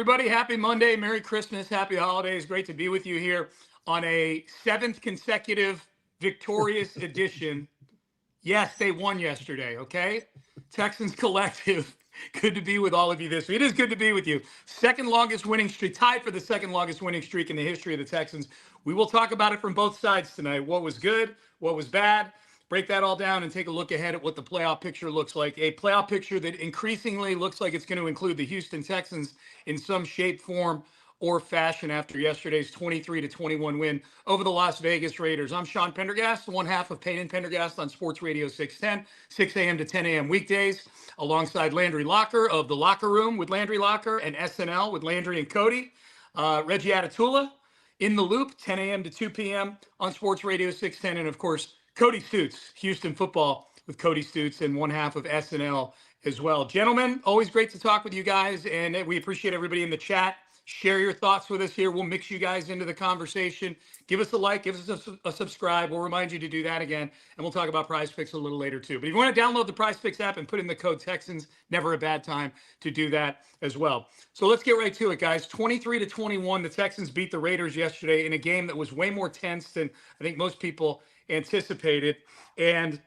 everybody. Happy Monday. Merry Christmas. Happy holidays. Great to be with you here on a 7th consecutive victorious edition. Yes, they won yesterday, okay? Texans Collective. Good to be with all of you this week. It is good to be with you. Second longest winning streak, tied for the second longest winning streak in the history of the Texans. We will talk about it from both sides tonight. What was good, what was bad. Break that all down and take a look ahead at what the playoff picture looks like. A playoff picture that increasingly looks like it's going to include the Houston Texans in some shape, form, or fashion after yesterday's 23-21 win over the Las Vegas Raiders. I'm Sean Pendergast, one half of Payne and Pendergast on Sports Radio 610, 6 a.m. to 10 a.m. weekdays, alongside Landry Locker of The Locker Room with Landry Locker and SNL with Landry and Cody. Reggie Atatula in the loop, 10 a.m. to 2 p.m. on Sports Radio 610. And, of course, Cody Stutes, Houston football with Cody Stutes, and one half of SNL as well. Gentlemen, always great to talk with you guys, and we appreciate everybody in the chat. Share your thoughts with us here. We'll mix you guys into the conversation. Give us a like, give us a subscribe. We'll remind you to do that again, and we'll talk about Prize Picks a little later too. But if you want to download the Prize Picks app and put in the code Texans, never a bad time to do that as well. So let's get right to it, guys. 23-21, the Texans beat the Raiders yesterday in a game that was way more tense than I think most people anticipated, and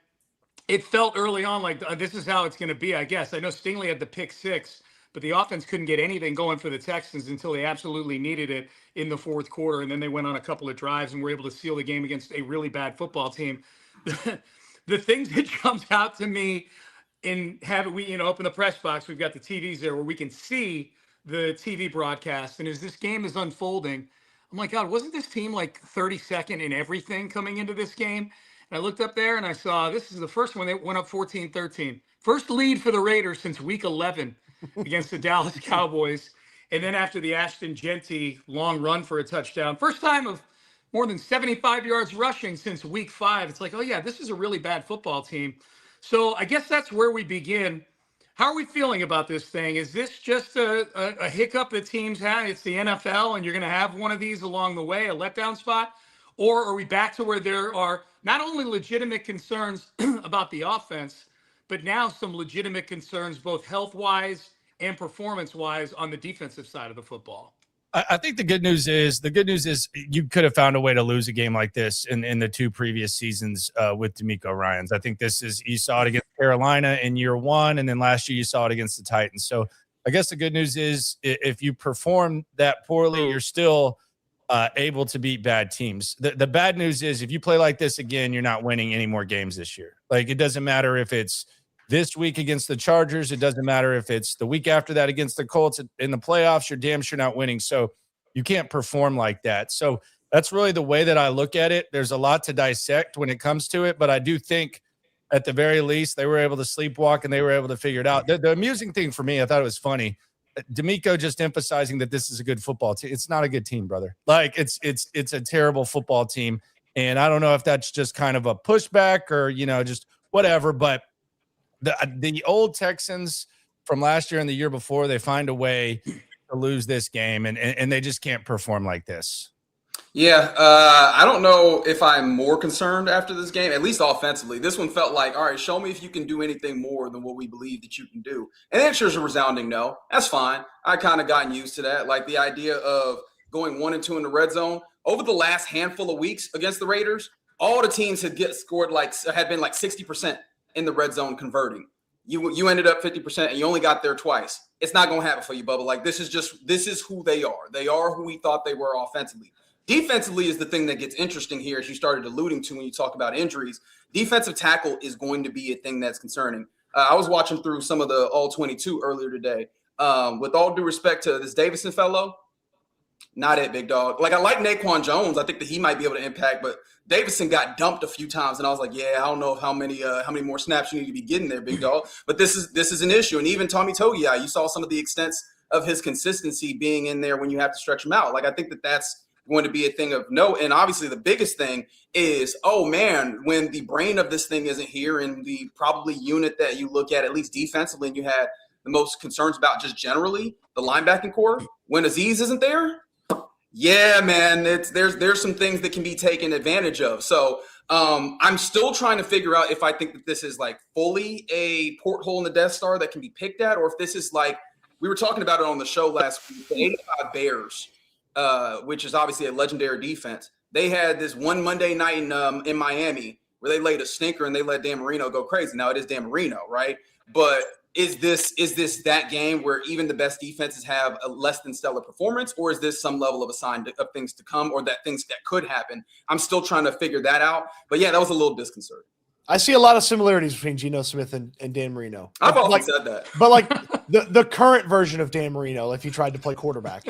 it felt early on like this is how it's going to be, I guess. I know Stingley had the pick six, but the offense couldn't get anything going for the Texans until they absolutely needed it in the fourth quarter, and then they went on a couple of drives and were able to seal the game against a really bad football team. The things that jumps out to me in having we open the press box, we've got the TVs there where we can see the TV broadcast, and as this game is unfolding, I'm like, God, wasn't this team like 32nd in everything coming into this game? And I looked up there and I saw this is the first one. They went up 14-13. First lead for the Raiders since week 11 against the Dallas Cowboys. And then after the Ashton Genty long run for a touchdown, first time of more than 75 yards rushing since week 5. It's like, oh, yeah, this is a really bad football team. So I guess that's where we begin. How are we feeling about this thing? Is this just a hiccup that teams have? It's the NFL, and you're going to have one of these along the way, a letdown spot? Or are we back to where there are not only legitimate concerns about the offense, but now some legitimate concerns both health-wise and performance-wise on the defensive side of the football? I think the good news is you could have found a way to lose a game like this in the two previous seasons with DeMeco Ryans. I think you saw it against Carolina in year one, and then last year you saw it against the Titans. So I guess the good news is if you perform that poorly, you're still able to beat bad teams. The bad news is if you play like this again, you're not winning any more games this year. Like, it doesn't matter if it's this week against the Chargers. It doesn't matter if it's the week after that against the Colts in the playoffs. You're damn sure not winning. So you can't perform like that. So that's really the way that I look at it. There's a lot to dissect when it comes to it, but I do think at the very least they were able to sleepwalk and they were able to figure it out. The amusing thing for me, I thought it was funny, DeMeco just emphasizing that this is a good football team. It's not a good team, brother. Like, it's a terrible football team. And I don't know if that's just kind of a pushback or, just whatever, but the old Texans from last year and the year before, they find a way to lose this game, and they just can't perform like this. Yeah, I don't know if I'm more concerned after this game, at least offensively. This one felt like, all right, show me if you can do anything more than what we believe that you can do. And the answer is a resounding no. That's fine. I kind of gotten used to that. Like, the idea of going 1-2 in the red zone. Over the last handful of weeks against the Raiders, all the teams had been like 60% in the red zone converting. You ended up 50% and you only got there twice. It's not going to happen for you, Bubba. Like, this is who they are. They are who we thought they were offensively. Defensively is the thing that gets interesting here, as you started alluding to when you talk about injuries. Defensive tackle is going to be a thing that's concerning. I was watching through some of the All-22 earlier today. With all due respect to this Davison fellow, not it, big dog. Like, I like Naquan Jones. I think that he might be able to impact, but Davison got dumped a few times, and I was like, yeah, I don't know how many more snaps you need to be getting there, big dog. But this is an issue. And even Tommy Togiai, you saw some of the extents of his consistency being in there when you have to stretch him out. Like, I think that that's going to be a thing of note. And obviously the biggest thing is, oh man, when the brain of this thing isn't here, and the probably unit that you look at least defensively, and you had the most concerns about just generally the linebacking core, when Azeez isn't there, yeah, man, there's some things that can be taken advantage of. So I'm still trying to figure out if I think that this is like fully a porthole in the Death Star that can be picked at, or if this is like We were talking about it on the show last week. The 85 Bears, which is obviously a legendary defense, they had this one Monday night in Miami where they laid a stinker and they let Dan Marino go crazy. Now it is Dan Marino, right? But is this that game where even the best defenses have a less than stellar performance, or is this some level of a sign of things to come, or that things that could happen? I'm still trying to figure that out. But yeah, that was a little disconcerting. I see a lot of similarities between Geno Smith and Dan Marino. I've often said that. But like the current version of Dan Marino, if you tried to play quarterback.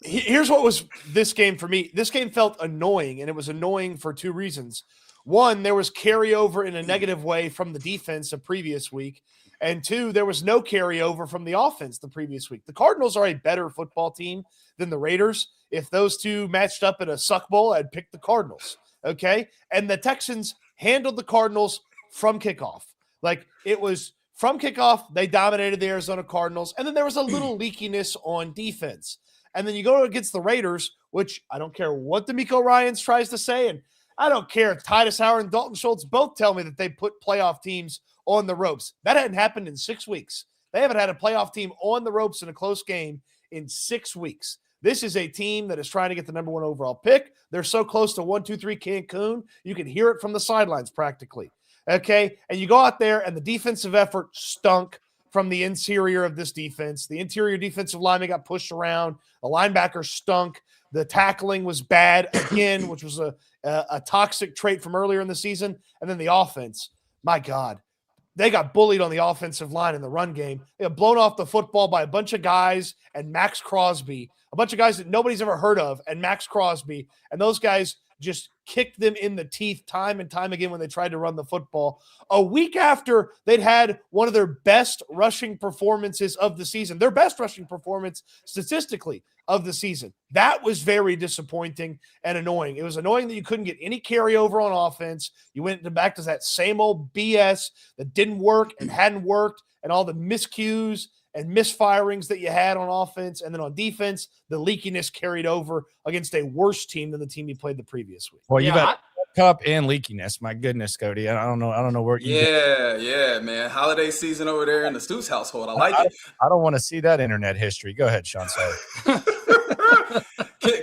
Here's what was this game for me. This game felt annoying, and it was annoying for two reasons. One, there was carryover in a negative way from the defense the previous week. And two, there was no carryover from the offense the previous week. The Cardinals are a better football team than the Raiders. If those two matched up in a suck bowl, I'd pick the Cardinals. Okay. And the Texans handled the Cardinals from kickoff. Like, it was from kickoff, they dominated the Arizona Cardinals. And then there was a little leakiness on defense. And then you go against the Raiders, which I don't care what DeMeco Ryans tries to say. And I don't care if Titus Howard and Dalton Schultz both tell me that they put playoff teams on the ropes. That hadn't happened in 6 weeks. They haven't had a playoff team on the ropes in a close game in 6 weeks. This is a team that is trying to get the number 1 overall pick. They're so close to 1-2-3 Cancun. You can hear it from the sidelines practically. Okay. And you go out there and the defensive effort stunk from the interior of this defense. The interior defensive lineman got pushed around. The linebacker stunk. The tackling was bad again, which was a toxic trait from earlier in the season. And then the offense, my God, they got bullied on the offensive line in the run game. They got blown off the football by a bunch of guys and Max Crosby, a bunch of guys that nobody's ever heard of, and Max Crosby. And those guys just kicked them in the teeth time and time again when they tried to run the football. A week after they'd had one of their best rushing performances of the season, their best rushing performance statistically of the season. That was very disappointing and annoying. It was annoying that you couldn't get any carryover on offense. You went back to that same old BS that didn't work and hadn't worked, and all the miscues and misfirings that you had on offense. And then on defense, the leakiness carried over against a worse team than the team you played the previous week. Well, you've got cup and leakiness. My goodness, Cody. I don't know where you Yeah, man. Holiday season over there in the Stoops household. I like it. I don't want to see that internet history. Go ahead, Sean. Sorry.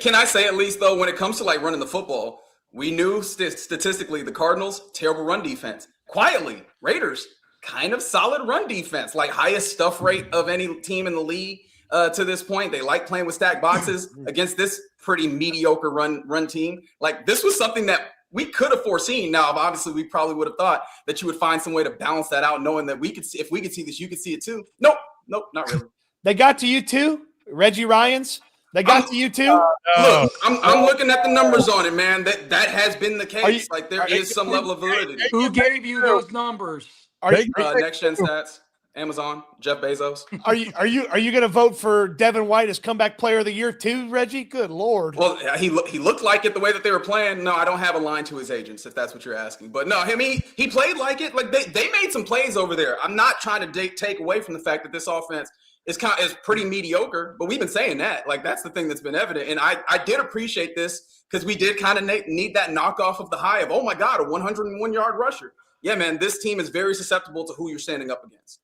Can I say at least, though, when it comes to like running the football, we knew statistically the Cardinals, terrible run defense. Quietly, Raiders, kind of solid run defense, like highest stuff rate of any team in the league to this point. They like playing with stacked boxes against this pretty mediocre run team. Like, this was something that we could have foreseen. Now, obviously, we probably would have thought that you would find some way to balance that out, knowing that we could see, if we could see this, you could see it too. Nope, not really. They got to you too, Reggie Ryans. They got to you too. Look, I'm looking at the numbers on it, man. That has been the case. There is some level of validity. Who gave you those numbers? Next Gen Stats, Amazon, Jeff Bezos. Are you going to vote for Devin White as comeback player of the year too, Reggie? Good Lord. Well, he looked like it the way that they were playing. No, I don't have a line to his agents if that's what you're asking. But no, I mean, he played like it. Like they made some plays over there. I'm not trying to take away from the fact that this offense is pretty mediocre, but we've been saying that. Like, that's the thing that's been evident. And I did appreciate this because we did kind of need that knockoff of the high of, oh my God, a 101-yard rusher. Yeah, man, this team is very susceptible to who you're standing up against.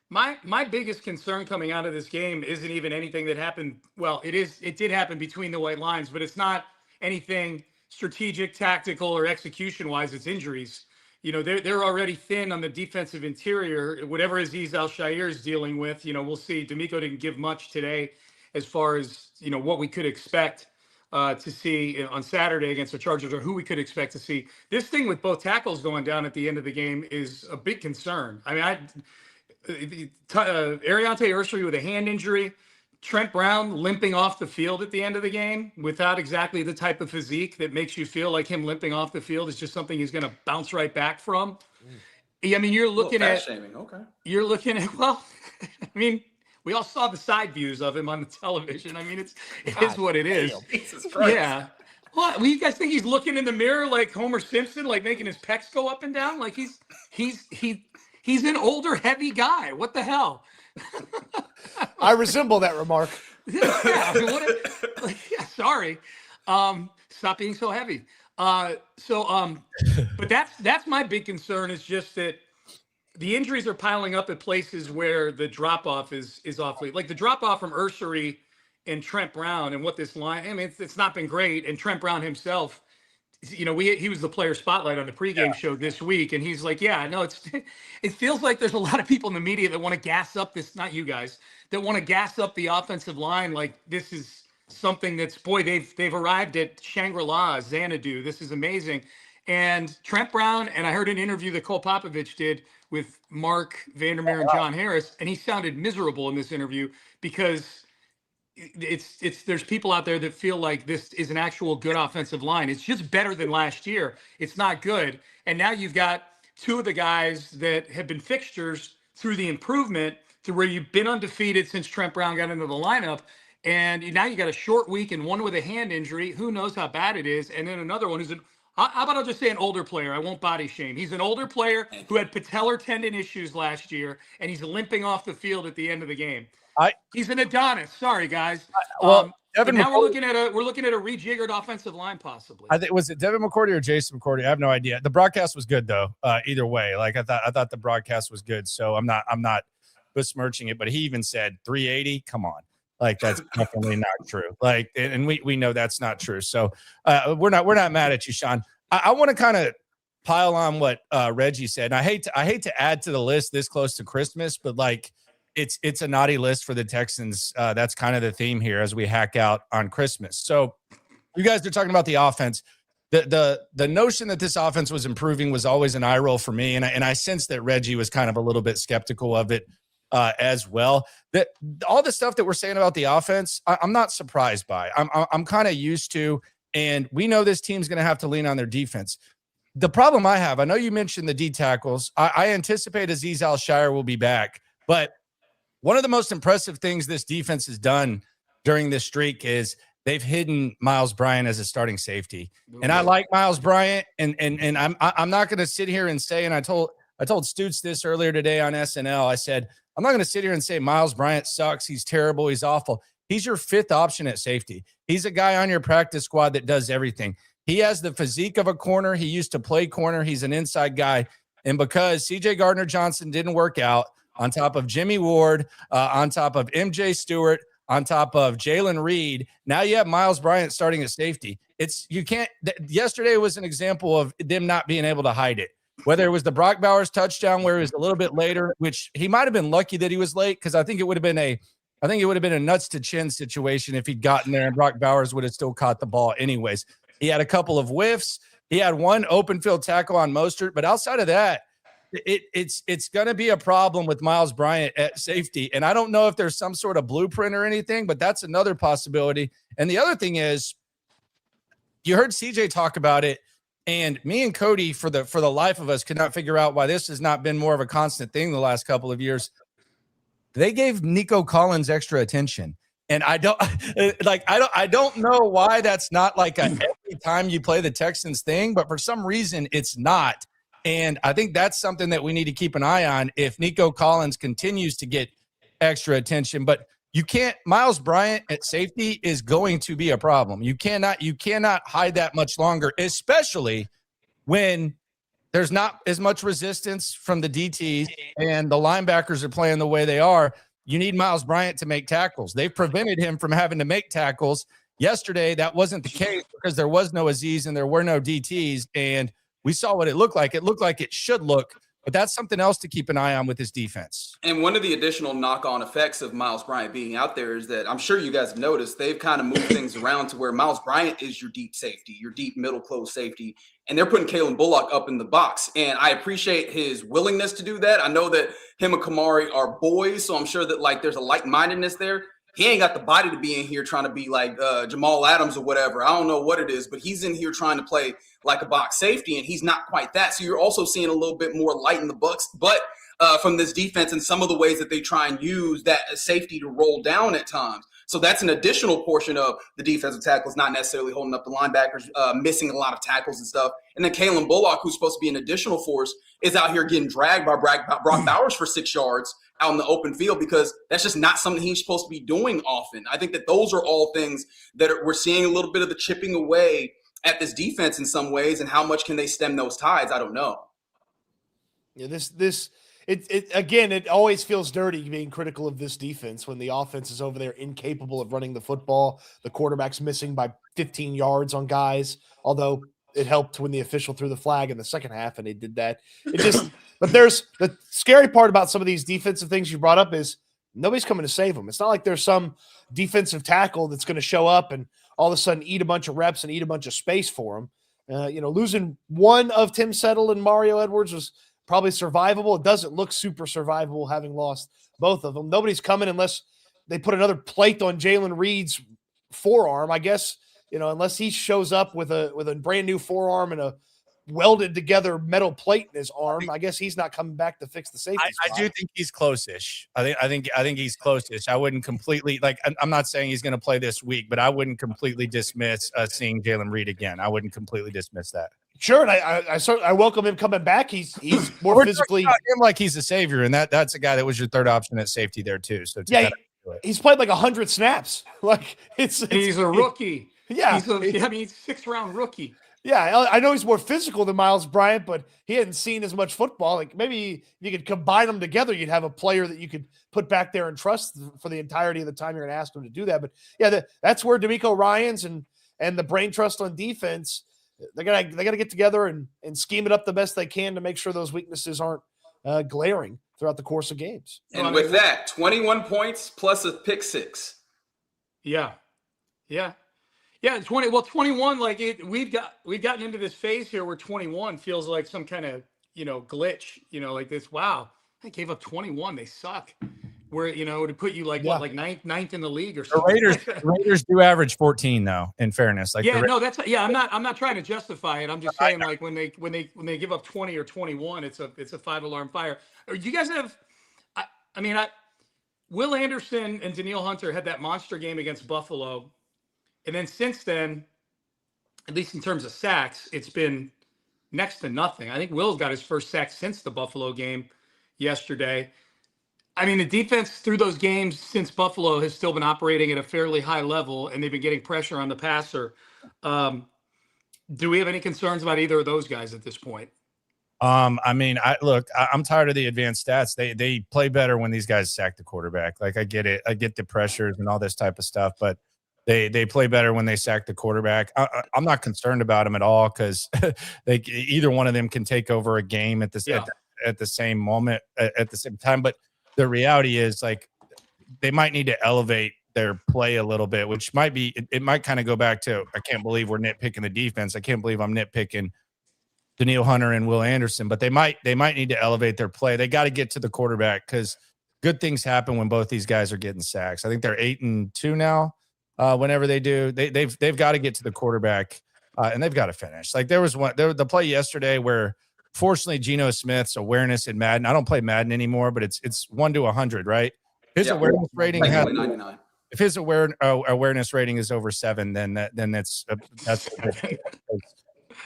My biggest concern coming out of this game isn't even anything that happened. Well, it did happen between the white lines, but it's not anything strategic, tactical, or execution-wise. It's injuries. You know, they're already thin on the defensive interior. Whatever Azeez Al-Shaair is dealing with, you know, we'll see. DeMeco didn't give much today as far as, you know, what we could expect to see on Saturday against the Chargers, or who we could expect to see. This thing with both tackles going down at the end of the game is a big concern. I mean, Ariante Ursary with a hand injury, Trent Brown limping off the field at the end of the game without exactly the type of physique that makes you feel like him limping off the field is just something he's going to bounce right back from. I mean, you're looking at shaming. Okay. You're looking at, well, I mean, we all saw the side views of him on the television. I mean, it is what it is. Jesus Christ. Yeah. What? Well, you guys think he's looking in the mirror like Homer Simpson, like making his pecs go up and down? Like he's an older, heavy guy. What the hell? I resemble that remark. Yeah. Sorry. Stop being so heavy. But that's my big concern is just that the injuries are piling up at places where the drop off is awfully, like the drop off from Ursary and Trent Brown and what this line. I mean, it's not been great. And Trent Brown himself, he was the player spotlight on the pregame show this week, and he's like, yeah, no, it feels like there's a lot of people in the media that want to gas up this, not you guys, that want to gas up the offensive line like this is something that's, boy, they've arrived at Shangri-La, Xanadu. This is amazing. And Trent Brown, and I heard an interview that Cole Popovich did with Mark Vandermeer and John Harris, and he sounded miserable in this interview because there's people out there that feel like this is an actual good offensive line. It's just better than last year. It's not good. And now you've got two of the guys that have been fixtures through the improvement to where you've been undefeated since Trent Brown got into the lineup. And now you got a short week and one with a hand injury. Who knows how bad it is? And then another one who's how about I'll just say an older player? I won't body shame. He's an older player who had patellar tendon issues last year, and he's limping off the field at the end of the game. He's an Adonis. Sorry, guys. Devin now we're looking at a rejiggered offensive line, possibly. I think, was it Devin McCourty or Jason McCourty? I have no idea. The broadcast was good though. Either way, like I thought the broadcast was good. So I'm not besmirching it, but he even said 380. Come on. Like that's definitely not true. Like, and we know that's not true. So we're not mad at you, Sean. I want to kind of pile on what Reggie said. And I hate to add to the list this close to Christmas, but like it's a naughty list for the Texans. That's kind of the theme here as we hack out on Christmas. So you guys are talking about the offense. The notion that this offense was improving was always an eye roll for me, and I sensed that Reggie was kind of a little bit skeptical of it. As well, that all the stuff that we're saying about the offense, I'm not surprised by. I'm kind of used to, and we know this team's going to have to lean on their defense. The problem I have, I know you mentioned the D tackles. I anticipate Azeez Al-Shire will be back, but one of the most impressive things this defense has done during this streak is they've hidden Miles Bryant as a starting safety, and I like Miles Bryant, and I'm not going to sit here and say, and I told Stutz this earlier today on SNL. I said, I'm not going to sit here and say Miles Bryant sucks. He's terrible. He's awful. He's your fifth option at safety. He's a guy on your practice squad that does everything. He has the physique of a corner. He used to play corner. He's an inside guy. And because CJ Gardner-Johnson didn't work out, on top of Jimmy Ward, on top of MJ Stewart, on top of Jalen Reed, now you have Miles Bryant starting at safety. Yesterday was an example of them not being able to hide it. Whether it was the Brock Bowers touchdown where he was a little bit later, which he might have been lucky that he was late because I think it would have been a nuts to chin situation if he'd gotten there and Brock Bowers would have still caught the ball anyways. He had a couple of whiffs. He had one open field tackle on Mostert, but outside of that, it's going to be a problem with Miles Bryant at safety. And I don't know if there's some sort of blueprint or anything, but that's another possibility. And the other thing is, you heard CJ talk about it. And me and Cody, for the life of us, could not figure out why this has not been more of a constant thing the last couple of years. They gave Nico Collins extra attention, and I don't know why that's not like a every time you play the Texans thing, but for some reason it's not. And I think that's something that we need to keep an eye on if Nico Collins continues to get extra attention. But you can't. Miles Bryant at safety is going to be a problem. You cannot hide that much longer, especially when there's not as much resistance from the DTs and the linebackers are playing the way they are. You need Miles Bryant to make tackles. They've prevented him from having to make tackles. Yesterday, that wasn't the case because there was no Azeez and there were no DTs, and we saw what it looked like. It looked like it should look. But that's something else to keep an eye on with his defense. And one of the additional knock-on effects of Miles Bryant being out there is that I'm sure you guys have noticed they've kind of moved things around to where Miles Bryant is your deep safety, your deep middle close safety, and they're putting Kalen Bullock up in the box. And I appreciate his willingness to do that. I know that him and Kamari are boys, so I'm sure that like there's a like-mindedness there. He ain't got the body to be in here trying to be like Jamal Adams or whatever. I don't know what it is, but he's in here trying to play like a box safety, and he's not quite that. So you're also seeing a little bit more light in the books, but from this defense and some of the ways that they try and use that safety to roll down at times. So that's an additional portion of the defensive tackles, not necessarily holding up the linebackers, missing a lot of tackles and stuff. And then Kalen Bullock, who's supposed to be an additional force, is out here getting dragged by Brock Bowers for 6 yards out in the open field because that's just not something he's supposed to be doing often. I think that those are all things that we're seeing a little bit of the chipping away at this defense in some ways, and how much can they stem those tides? I don't know. Yeah, this it always feels dirty being critical of this defense when the offense is over there incapable of running the football. The quarterback's missing by 15 yards on guys, although it helped when the official threw the flag in the second half and they did that. But there's the scary part about some of these defensive things you brought up is nobody's coming to save them. It's not like there's some defensive tackle that's going to show up and all of a sudden eat a bunch of reps and eat a bunch of space for them. Losing one of Tim Settle and Mario Edwards was probably survivable. It doesn't look super survivable having lost both of them. Nobody's coming unless they put another plate on Jalen Reed's forearm, I guess, unless he shows up with a brand new forearm and a welded together metal plate in his arm. I guess he's not coming back to fix the safety spot. I do think he's close-ish. I think he's close-ish. I wouldn't completely I'm not saying he's going to play this week, but I wouldn't completely dismiss seeing Jalen Reed again. I wouldn't completely dismiss that. Sure, and I welcome him coming back. He's more physically him like he's a savior, and that's a guy that was your third option at safety there too. So he's played like 100 snaps. Like he's a rookie. Yeah, he's a sixth-round rookie. Yeah, I know he's more physical than Miles Bryant, but he hadn't seen as much football. Like maybe you could combine them together. You'd have a player that you could put back there and trust for the entirety of the time you're going to ask him to do that. But yeah, that's where DeMeco Ryans and the brain trust on defense, they gotta get together and scheme it up the best they can to make sure those weaknesses aren't glaring throughout the course of games. And with that, 21 points plus a pick six. Yeah. 21. Like we've gotten into this phase here where 21 feels like some kind of glitch. Like this. Wow, they gave up 21. They suck. Where to put you like ninth in the league or something. The Raiders do average 14 though. In fairness, I'm not trying to justify it. I'm just saying like when they give up 20 or 21, it's a 5-alarm fire. Or you guys have, Will Anderson and Danielle Hunter had that monster game against Buffalo. And then since then, at least in terms of sacks, it's been next to nothing. I think Will's got his first sack since the Buffalo game yesterday. I mean, the defense through those games since Buffalo has still been operating at a fairly high level, and they've been getting pressure on the passer. Do we have any concerns about either of those guys at this point? I'm tired of the advanced stats. They play better when these guys sack the quarterback. Like I get it. I get the pressures and all this type of stuff, but They play better when they sack the quarterback. I'm not concerned about them at all because either one of them can take over a game at the same moment at the same time. But the reality is like they might need to elevate their play a little bit, which might be it might kind of go back to I can't believe we're nitpicking the defense. I can't believe I'm nitpicking Danielle Hunter and Will Anderson, but they might need to elevate their play. They got to get to the quarterback because good things happen when both these guys are getting sacks. I think they're 8-2 now. Whenever they do, they've got to get to the quarterback and they've got to finish. Like there was the play yesterday where fortunately Geno Smith's awareness in Madden. I don't play Madden anymore, but it's 1 to 100, right? His awareness rating has 99. If his awareness rating is over 7, then that's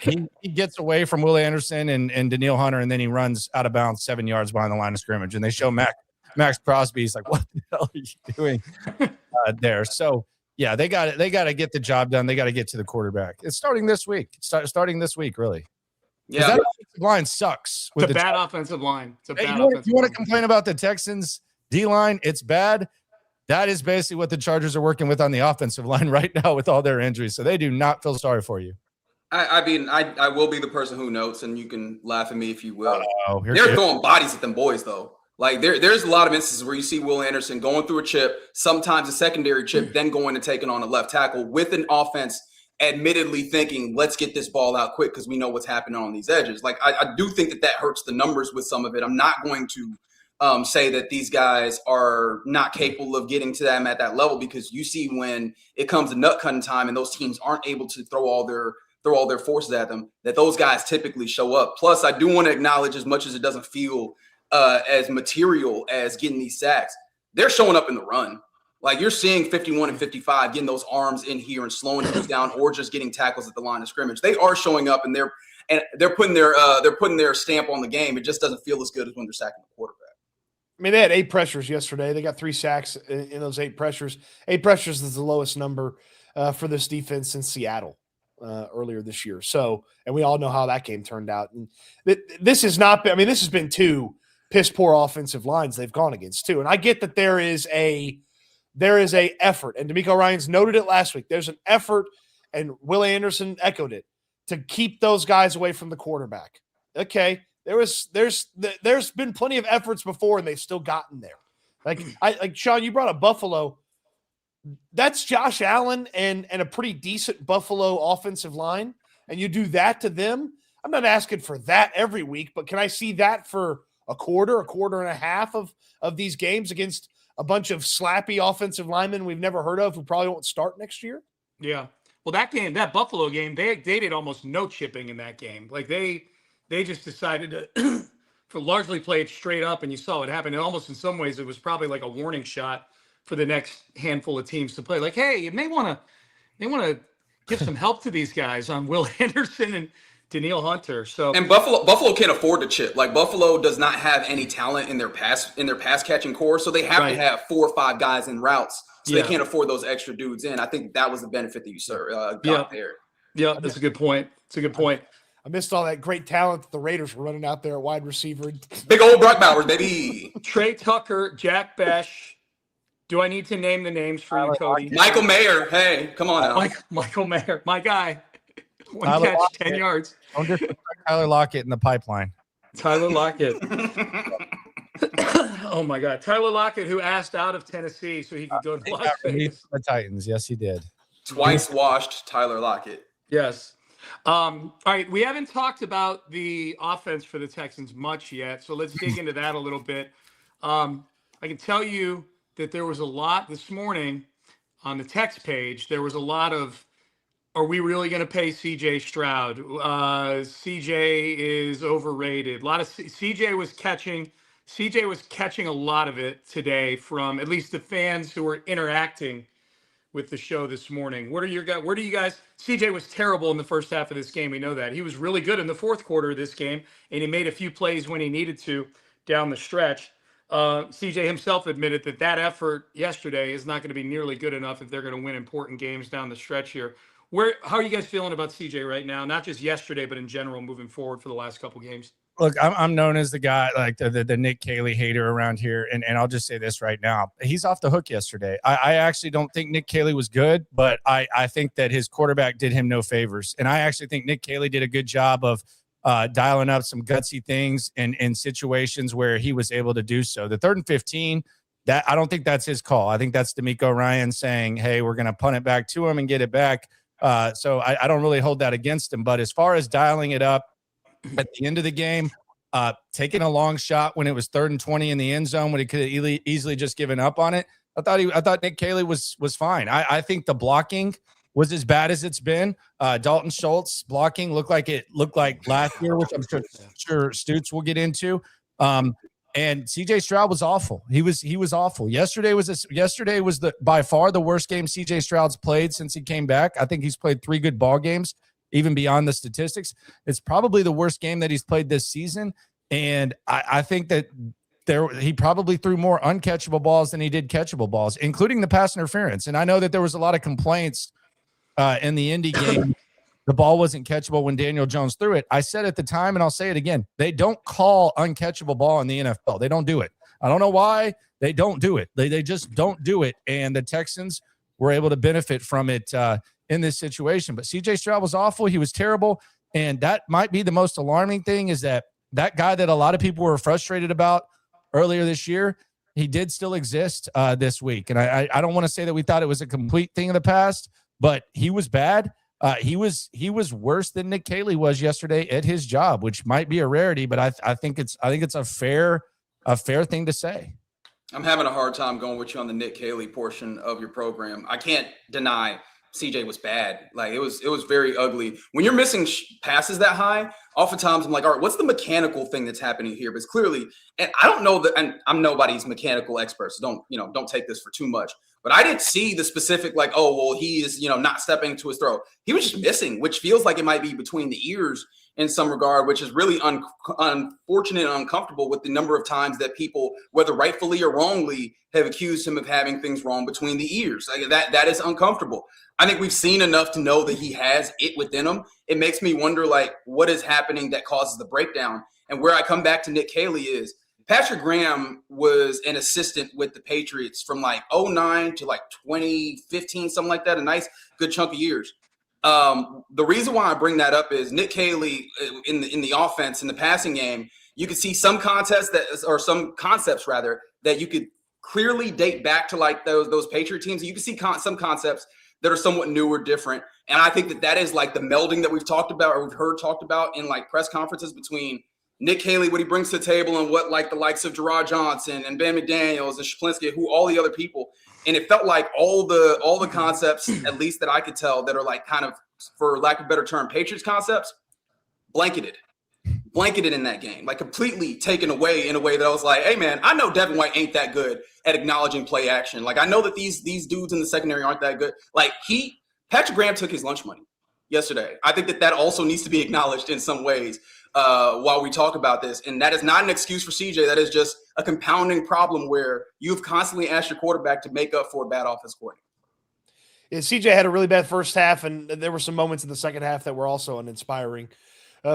he gets away from Will Anderson and Danielle Hunter, and then he runs out of bounds 7 yards behind the line of scrimmage, and they show Max Crosby. He's like, what the hell are you doing there? So. Yeah, they got to get the job done. They got to get to the quarterback. It's starting this week. Starting this week, really. Yeah, that offensive line sucks. It's a bad offensive line. You want to complain about the Texans D line? It's bad. That is basically what the Chargers are working with on the offensive line right now with all their injuries. So they do not feel sorry for you. I will be the person who notes, and you can laugh at me if you will. They're throwing bodies at them boys, though. Like there's a lot of instances where you see Will Anderson going through a chip, sometimes a secondary chip, then going and taking on a left tackle with an offense admittedly thinking, let's get this ball out quick because we know what's happening on these edges. Like I do think that hurts the numbers with some of it. I'm not going to say that these guys are not capable of getting to them at that level because you see when it comes to nut cutting time and those teams aren't able to throw all their forces at them, that those guys typically show up. Plus, I do want to acknowledge, as much as it doesn't feel as material as getting these sacks, they're showing up in the run. Like you're seeing 51 and 55 getting those arms in here and slowing things down, or just getting tackles at the line of scrimmage. They are showing up and they're putting their stamp on the game. It just doesn't feel as good as when they're sacking the quarterback. I mean, they had 8 pressures yesterday. They got 3 sacks in those 8 pressures. 8 pressures is the lowest number for this defense in Seattle earlier this year. So, and we all know how that game turned out. And this has not been. I mean, this has been 2 piss poor offensive lines they've gone against too. And I get that there is a effort, and DeMeco Ryans noted it last week. There's an effort, and Will Anderson echoed it, to keep those guys away from the quarterback. Okay, there's been plenty of efforts before, and they've still gotten there. Like Sean, you brought up Buffalo. That's Josh Allen and a pretty decent Buffalo offensive line, and you do that to them. I'm not asking for that every week, but can I see that for a quarter and a half of these games against a bunch of slappy offensive linemen we've never heard of who probably won't start next year? Yeah. Well, that Buffalo game, they did almost no chipping in that game. Like they just decided to for largely play it straight up, and you saw what happened. And almost in some ways, it was probably like a warning shot for the next handful of teams to play. Like, hey, you may want to give some help to these guys on Will Anderson and Danielle Hunter. So and Buffalo can't afford to chip. Like Buffalo does not have any talent in their pass catching core, so they have to have 4 or 5 guys in routes. So they can't afford those extra dudes in. I think that was the benefit that you got there. Yeah, that's a good point. It's a good point. I missed all that great talent that the Raiders were running out there at wide receiver. Big old Brock Bowers, baby. Trey Tucker, Jack Besh. Do I need to name the names for you, Cody? Michael Mayer. Hey, come on now. Michael Mayer, my guy. One catch, 10 yards. Don't disrespect Tyler Lockett in the pipeline. Tyler Lockett. Oh, my God. Tyler Lockett, who asked out of Tennessee so he could go to Las Vegas. The Titans. Yes, he did. Twice washed Tyler Lockett. Yes. All right. We haven't talked about the offense for the Texans much yet, so let's dig into that a little bit. I can tell you that there was a lot this morning on the text page. There was a lot of, are we really going to pay CJ Stroud? CJ is overrated. A lot of CJ was catching a lot of it today from at least the fans who were interacting with the show this morning. Where do you guys? CJ was terrible in the first half of this game. We know that. He was really good in the fourth quarter of this game, and he made a few plays when he needed to down the stretch. CJ himself admitted that effort yesterday is not going to be nearly good enough if they're going to win important games down the stretch here. How are you guys feeling about CJ right now? Not just yesterday, but in general moving forward for the last couple games. Look, I'm known as the guy, like the Nick Caley hater around here, and I'll just say this right now. He's off the hook yesterday. I actually don't think Nick Caley was good, but I think that his quarterback did him no favors. And I actually think Nick Caley did a good job of dialing up some gutsy things in situations where he was able to do so. The 3rd and 15, that I don't think that's his call. I think that's DeMeco Ryans saying, hey, we're going to punt it back to him and get it back. So I don't really hold that against him. But as far as dialing it up, at the end of the game, taking a long shot when it was 3rd and 20 in the end zone when he could have easily just given up on it. I thought Nick Caley was fine. I think the blocking was as bad as it's been. Dalton Schultz blocking looked like last year, which I'm sure Stutz will get into. And CJ Stroud was awful. He was awful. Yesterday was by far the worst game CJ Stroud's played since he came back. I think he's played 3 good ball games. Even beyond the statistics, it's probably the worst game that he's played this season. And I think that he probably threw more uncatchable balls than he did catchable balls, including the pass interference. And I know that there was a lot of complaints in the Indy game. The ball wasn't catchable when Daniel Jones threw it. I said at the time, and I'll say it again, they don't call uncatchable ball in the NFL. They don't do it. I don't know why they don't do it. They just don't do it. And the Texans were able to benefit from it in this situation. But CJ Stroud was awful. He was terrible. And that might be the most alarming thing, is that guy that a lot of people were frustrated about earlier this year, he did still exist this week. And I don't want to say that we thought it was a complete thing of the past, but he was bad. He was worse than Nick Caley was yesterday at his job, which might be a rarity, but I think it's a fair thing to say. I'm having a hard time going with you on the Nick Caley portion of your program. I can't deny CJ was bad. Like it was very ugly. When you're missing passes that high, oftentimes I'm like, all right, what's the mechanical thing that's happening here? But it's clearly, and I don't know that, and I'm nobody's mechanical expert, so don't take this for too much. But I didn't see the specific, like, oh, well, he is, not stepping to his throw. He was just missing, which feels like it might be between the ears in some regard, which is really unfortunate and uncomfortable with the number of times that people, whether rightfully or wrongly, have accused him of having things wrong between the ears. Like that is uncomfortable. I think we've seen enough to know that he has it within him. It makes me wonder, like, what is happening that causes the breakdown? And where I come back to Nick Caley is Patrick Graham was an assistant with the Patriots from like 09 to like 2015, something like that, a nice, good chunk of years. The reason why I bring that up is Nick Caley in the offense, in the passing game, you could see some concepts that you could clearly date back to like those Patriot teams. You can see some concepts that are somewhat newer, different. And I think that is like the melding that we've talked about, or we've heard talked about in like press conferences between Nick Caley, what he brings to the table, and what like the likes of Gerard Johnson and Ben McDaniels and Shaplinski, who all the other people. And it felt like all the concepts, at least that I could tell, that are like kind of, for lack of a better term, Patriots concepts, blanketed in that game, like completely taken away in a way that I was like, hey man, I know Devin White ain't that good at acknowledging play action. Like I know that these dudes in the secondary aren't that good. Like Patrick Graham took his lunch money yesterday. I think that also needs to be acknowledged in some ways while we talk about this. And that is not an excuse for CJ. That is just a compounding problem where you've constantly asked your quarterback to make up for a bad offense coordinator. Yeah, CJ had a really bad first half, and there were some moments in the second half that were also uninspiring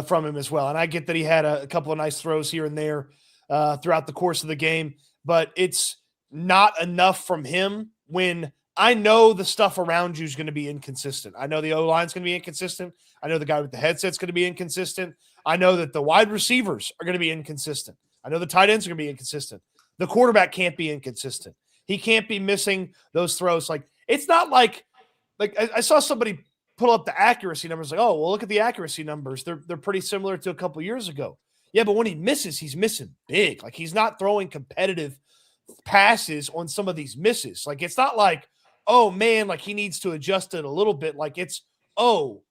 from him as well. And I get that he had a couple of nice throws here and there throughout the course of the game, but it's not enough from him when I know the stuff around you is going to be inconsistent. I know the O-line is going to be inconsistent. I know the guy with the headset is going to be inconsistent. I know that the wide receivers are going to be inconsistent. I know the tight ends are going to be inconsistent. The quarterback can't be inconsistent. He can't be missing those throws. Like, it's not like I saw somebody pull up the accuracy numbers. Like, oh, well, look at the accuracy numbers. They're pretty similar to a couple years ago. Yeah, but when he misses, he's missing big. Like, he's not throwing competitive passes on some of these misses. Like, it's not like, oh man, like he needs to adjust it a little bit. Like, it's, oh,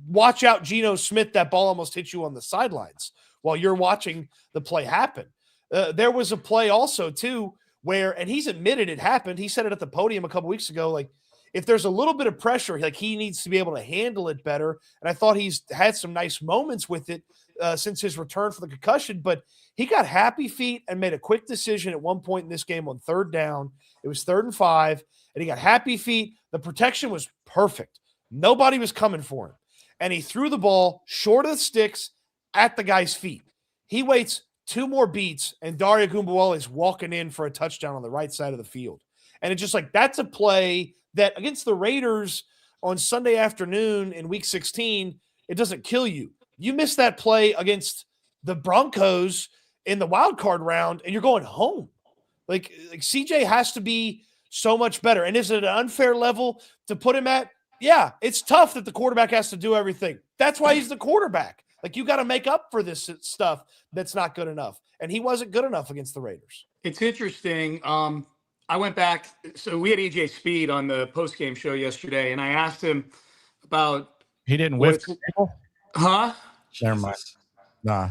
watch out, Geno Smith, that ball almost hit you on the sidelines while you're watching the play happen. There was a play also too where, and he's admitted it happened. He said it at the podium a couple weeks ago. Like, if there's a little bit of pressure, like he needs to be able to handle it better. And I thought he's had some nice moments with it since his return for the concussion, but he got happy feet and made a quick decision at one point in this game on third down. It was 3rd and 5, and he got happy feet. The protection was perfect. Nobody was coming for him. And he threw the ball short of the sticks at the guy's feet. He waits 2 more beats, and Dario Gumbuola is walking in for a touchdown on the right side of the field. And it's just like, that's a play that against the Raiders on Sunday afternoon in week 16, it doesn't kill you. You miss that play against the Broncos in the wild card round, and you're going home. Like CJ has to be so much better. And is it an unfair level to put him at? Yeah, it's tough that the quarterback has to do everything. That's why he's the quarterback. Like, you got to make up for this stuff that's not good enough. And he wasn't good enough against the Raiders. It's interesting. I went back. So we had EJ Speed on the postgame show yesterday, and I asked him about. He didn't whiff the table? Huh? Never mind. Nah.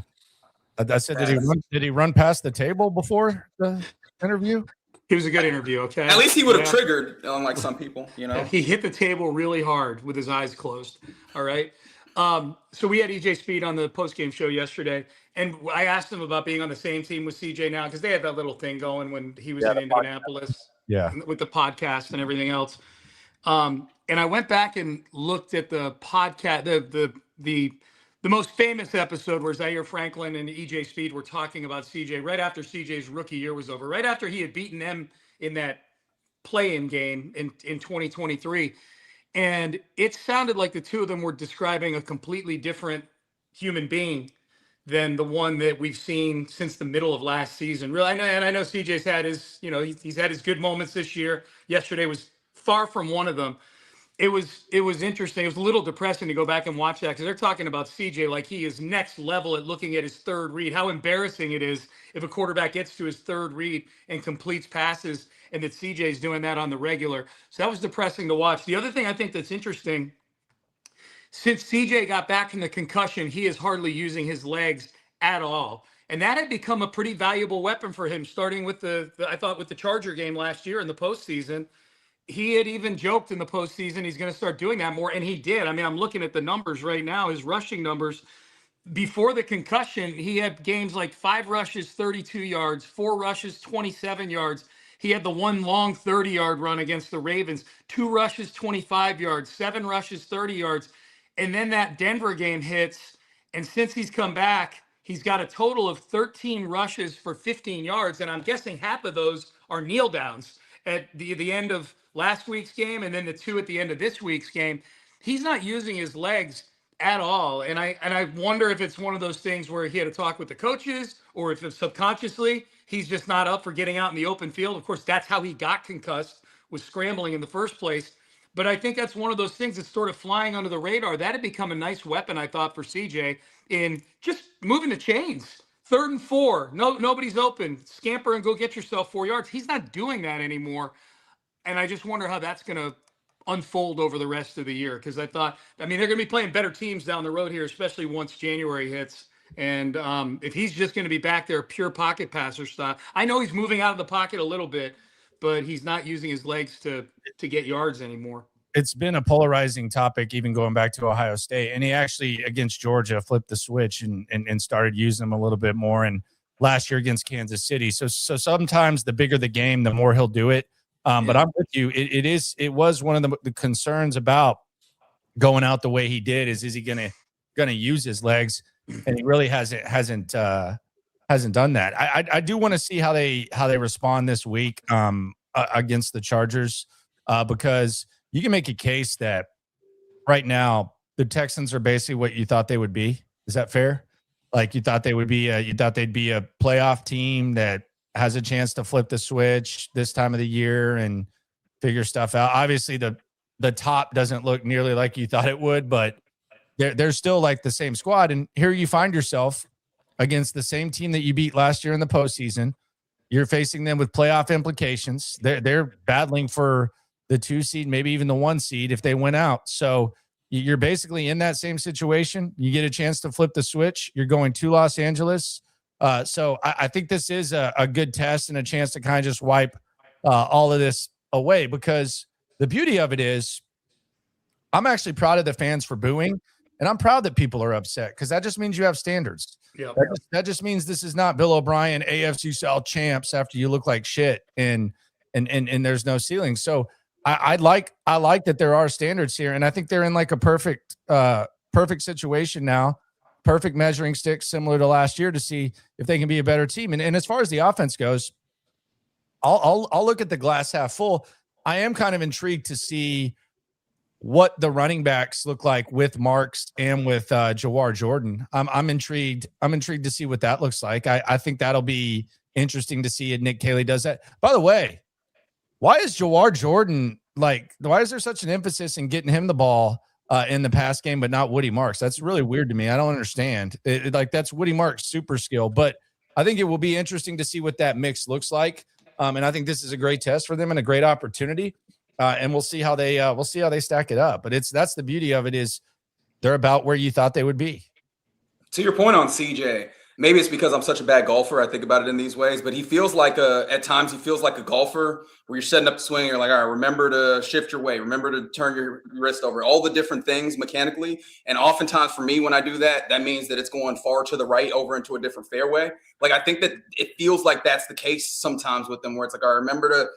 I said, did he run past the table before the interview? It was a good interview, okay? At least he would have triggered, unlike some people, you know. Yeah, he hit the table really hard with his eyes closed, all right? So we had EJ Speed on the postgame show yesterday, and I asked him about being on the same team with CJ now, because they had that little thing going when he was in Indianapolis with the podcast and everything else. And I went back and looked at the podcast, the most famous episode where Zaire Franklin and EJ Speed were talking about CJ right after CJ's rookie year was over, right after he had beaten them in that play-in game in 2023. And it sounded like the two of them were describing a completely different human being than the one that we've seen since the middle of last season. Really, I know CJ's had his, he's had his good moments this year. Yesterday was far from one of them. It was interesting. It was a little depressing to go back and watch that, because they're talking about CJ like he is next level at looking at his third read. How embarrassing it is if a quarterback gets to his third read and completes passes, and that CJ's doing that on the regular. So that was depressing to watch. The other thing I think that's interesting, since CJ got back from the concussion, he is hardly using his legs at all. And that had become a pretty valuable weapon for him, starting with I thought with the Charger game last year in the postseason. He had even joked in the postseason he's going to start doing that more, and he did. I mean, I'm looking at the numbers right now, his rushing numbers. Before the concussion, he had games like 5 rushes, 32 yards, 4 rushes, 27 yards. He had the one long 30-yard run against the Ravens, 2 rushes, 25 yards, 7 rushes, 30 yards. And then that Denver game hits, and since he's come back, He's got a total of 13 rushes for 15 yards, and I'm guessing half of those are kneel downs at the end of last week's game, and then the 2 at the end of this week's game. He's not using his legs at all, and I wonder if it's one of those things where he had a talk with the coaches, or if it's subconsciously he's just not up for getting out in the open field. Of course, that's how he got concussed, was scrambling in the first place. But I think that's one of those things that's sort of flying under the radar. That had become a nice weapon, I thought, for CJ in just moving the chains. 3rd and 4, nobody's open. Scamper and go get yourself 4 yards. He's not doing that anymore. And I just wonder how that's going to unfold over the rest of the year. Because they're going to be playing better teams down the road here, especially once January hits. And if he's just going to be back there, pure pocket passer style. I know he's moving out of the pocket a little bit, but he's not using his legs to get yards anymore. It's been a polarizing topic, even going back to Ohio State. And he actually, against Georgia, flipped the switch and started using them a little bit more. And last year against Kansas City. So sometimes the bigger the game, the more he'll do it. But I'm with you. It was one of the concerns about going out the way he did. Is he gonna use his legs? And he really hasn't done that. I do want to see how they respond this week against the Chargers, because you can make a case that right now the Texans are basically what you thought they would be. Is that fair? Like you thought they'd be a playoff team that has a chance to flip the switch this time of the year and figure stuff out. Obviously the top doesn't look nearly like you thought it would, but they're still like the same squad. And here you find yourself against the same team that you beat last year in the postseason. You're facing them with playoff implications. They're battling for the 2 seed, maybe even the 1 seed if they win out. So you're basically in that same situation. You get a chance to flip the switch. You're going to Los Angeles. So I think this is a good test and a chance to kind of just wipe all of this away, because the beauty of it is I'm actually proud of the fans for booing, and I'm proud that people are upset, because that just means you have standards. Yeah, that just means this is not Bill O'Brien AFC South champs after you look like shit and there's no ceiling. So I like that there are standards here, and I think they're in like a perfect situation now, perfect measuring stick similar to last year to see if they can be a better team. And as far as the offense goes, I'll look at the glass half full. I am kind of intrigued to see what the running backs look like with Marks and with Jawar Jordan. I'm intrigued. I'm intrigued to see what that looks like. I think that'll be interesting to see if Nick Caley does that. By the way, why is Jawar Jordan why is there such an emphasis in getting him the ball in the pass game, but not Woody Marks? That's really weird to me. I don't understand. That's Woody Marks' super skill, but I think it will be interesting to see what that mix looks like. And I think this is a great test for them and a great opportunity. And we'll see how they stack it up. But that's the beauty of it, is they're about where you thought they would be. To your point on CJ, maybe it's because I'm such a bad golfer. I think about it in these ways, but he feels like at times he feels like a golfer where you're setting up the swing. You're like, all right, remember to shift your weight, remember to turn your wrist over, all the different things mechanically. And oftentimes for me, when I do that, that means that it's going far to the right over into a different fairway. Like, I think that it feels like that's the case sometimes with them, where it's like, all right, remember to,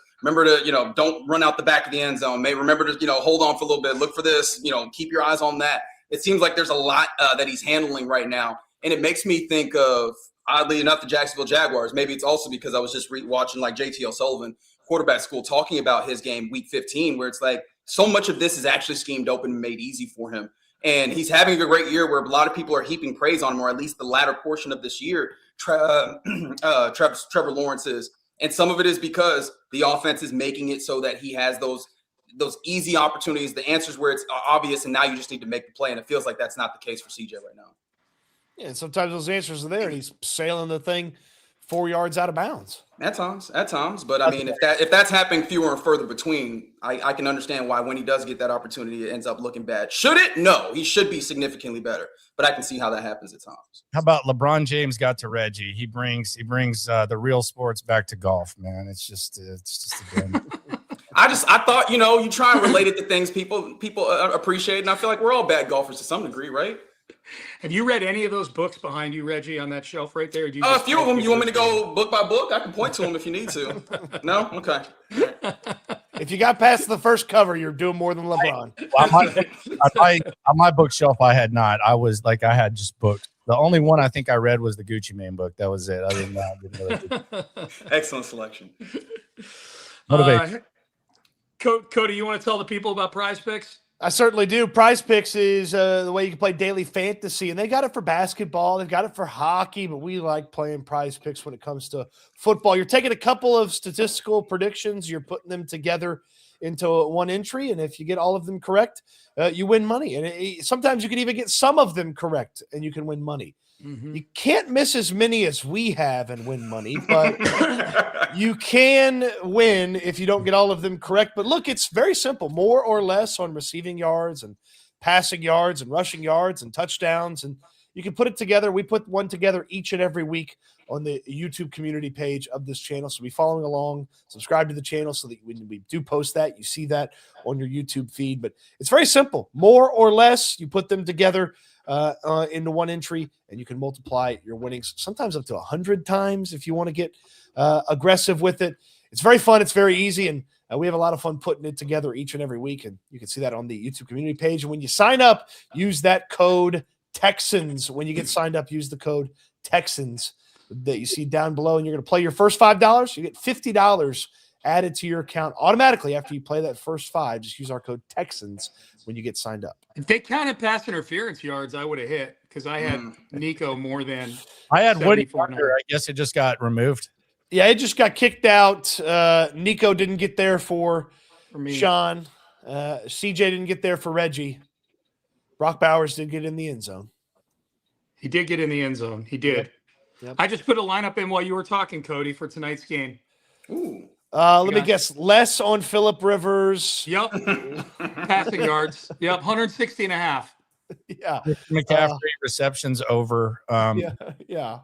don't run out the back of the end zone. Maybe remember to, hold on for a little bit, look for this, keep your eyes on that. It seems like there's a lot that he's handling right now. And it makes me think of, oddly enough, the Jacksonville Jaguars. Maybe it's also because I was just watching like JT Sullivan, quarterback school, talking about his game week 15, where it's like so much of this is actually schemed open and made easy for him. And he's having a great year where a lot of people are heaping praise on him, or at least the latter portion of this year, Trevor Lawrence is. And some of it is because the offense is making it so that he has those easy opportunities, the answers where it's obvious, and now you just need to make the play. And it feels like that's not the case for CJ right now. Yeah, and sometimes those answers are there, and he's sailing the thing 4 yards out of bounds. At times. But I mean, if that's happening fewer and further between, I can understand why when he does get that opportunity, it ends up looking bad. Should it? No, he should be significantly better. But I can see how that happens at times. How about LeBron James got to Reggie? He brings the real sports back to golf, man. It's just a game. I thought, you try and relate it to things people appreciate, and I feel like we're all bad golfers to some degree, right? Have you read any of those books behind you, Reggie, on that shelf right there? A few of them. You want me to go book by book? I can point to them if you need to. No? Okay. If you got past the first cover, you're doing more than LeBron. On my bookshelf, I had not. I had just books The only one I think I read was the Gucci Mane book. That was it. Other than that, I didn't really Excellent selection. motivation. Cody, you want to tell the people about Prize Picks? I certainly do. Prize Picks is the way you can play daily fantasy, and they got it for basketball. They've got it for hockey, but we like playing Prize Picks when it comes to football. You're taking a couple of statistical predictions, you're putting them together into one entry, and if you get all of them correct, you win money. And sometimes you can even get some of them correct, and you can win money. Mm-hmm. You can't miss as many as we have and win money, but you can win if you don't get all of them correct. But look, it's very simple, more or less on receiving yards and passing yards and rushing yards and touchdowns. And you can put it together. We put one together each and every week on the YouTube community page of this channel. So be following along, subscribe to the channel so that when we do post that, you see that on your YouTube feed. But it's very simple, more or less. You put them together into one entry, and you can multiply your winnings sometimes up to 100 times if you want to get aggressive with it. It's very fun. It's very easy, and we have a lot of fun putting it together each and every week, and you can see that on the YouTube community page. And when you sign up, use that code Texans. When you get signed up, use the code Texans that you see down below, and you're going to play your first $5. You get $50 added to your account automatically after you play that first 5. Just use our code Texans when you get signed up. If they counted pass interference yards, I would have hit because I had Nico more than. I had Woody 74 Wonder. I guess it just got removed. Yeah, it just got kicked out. Nico didn't get there for me. Sean. CJ didn't get there for Reggie. Brock Bowers did get in the end zone. He did get in the end zone. He did. Yep. I just put a lineup in while you were talking, Cody, for tonight's game. Ooh. Let me guess. Less on Phillip Rivers. Yep. Passing yards. Yep. 160 and a half. Yeah. McCaffrey receptions over. Yeah.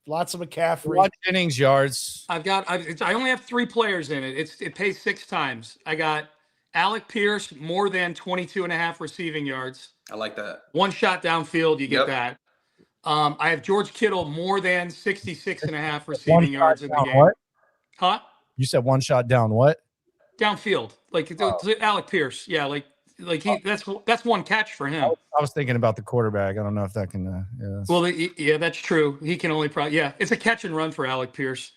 Lots of McCaffrey. Watch innings yards. I only have 3 players in it. It pays 6 times. I got Alec Pierce more than 22 and a half receiving yards. I like that. 1 shot downfield, you get that. I have George Kittle more than 66 and a half receiving yards in the game. What? Huh? You said 1 shot down what? Downfield. Like Alec Pierce. Yeah, that's 1 catch for him. I was thinking about the quarterback. I don't know if that can Well, yeah, that's true. He can only it's a catch and run for Alec Pierce.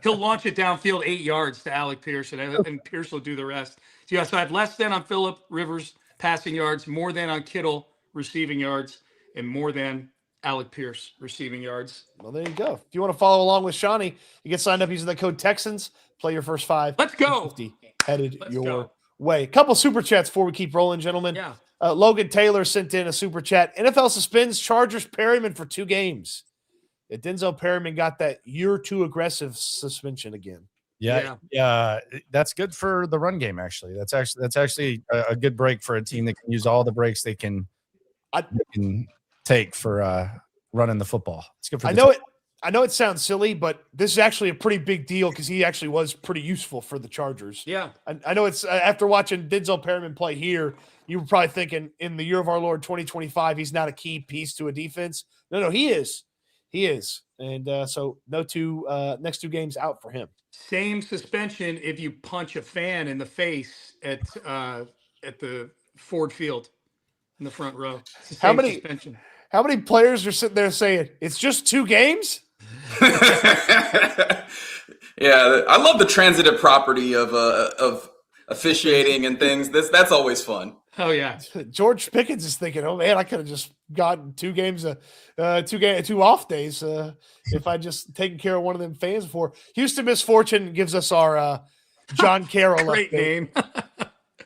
He'll launch it downfield 8 yards to Alec Pierce, and Pierce will do the rest. So I had less than on Phillip Rivers passing yards, more than on Kittle receiving yards, and more than Alec Pierce receiving yards. Well, there you go. If you want to follow along with Shawnee, you get signed up using the code Texans. Play your first 5. Let's go. 50 headed your way. A couple super chats before we keep rolling, gentlemen. Yeah. Logan Taylor sent in a super chat. NFL suspends Chargers Perryman for 2 games. Denzel Perryman got that year too aggressive suspension again. Yeah. That's good for the run game. Actually, that's actually a good break for a team that can use all the breaks they can take for running the football. It's good for. I know it sounds silly, but this is actually a pretty big deal because he actually was pretty useful for the Chargers. Yeah. I know it's after watching Denzel Perryman play here, you were probably thinking in the year of our Lord 2025, he's not a key piece to a defense. No, he is. He is. And so next 2 games out for him. Same suspension if you punch a fan in the face at the Ford Field in the front row. It's the same suspension. How many players are sitting there saying it's just 2 games? Yeah, I love the transitive property of officiating and things. That's always fun. Oh yeah, George Pickens is thinking, "Oh man, I could have just gotten 2 games, 2 off days if I just taken care of one of them fans before." Houston Misfortune gives us our John Carroll great update.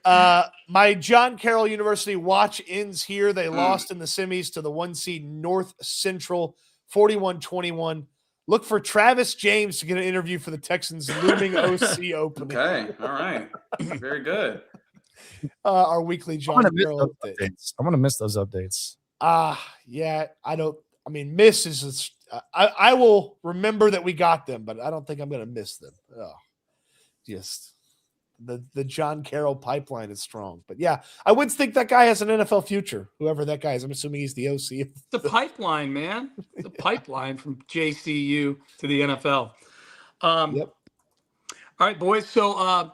name. My John Carroll University watch ends here. They lost in the semis to the 1 seed North Central, 41-21. Look for Travis James to get an interview for the Texans looming OC opening. Okay, all right, very good. Our weekly John Carroll updates. I'm gonna miss those updates. Yeah, miss is. I will remember that we got them, but I don't think I'm gonna miss them. Oh, just. The John Carroll pipeline is strong. But yeah, I would think that guy has an NFL future, whoever that guy is. I'm assuming he's the OC. The pipeline, man. The pipeline from JCU to the NFL. Yep. All right, boys. So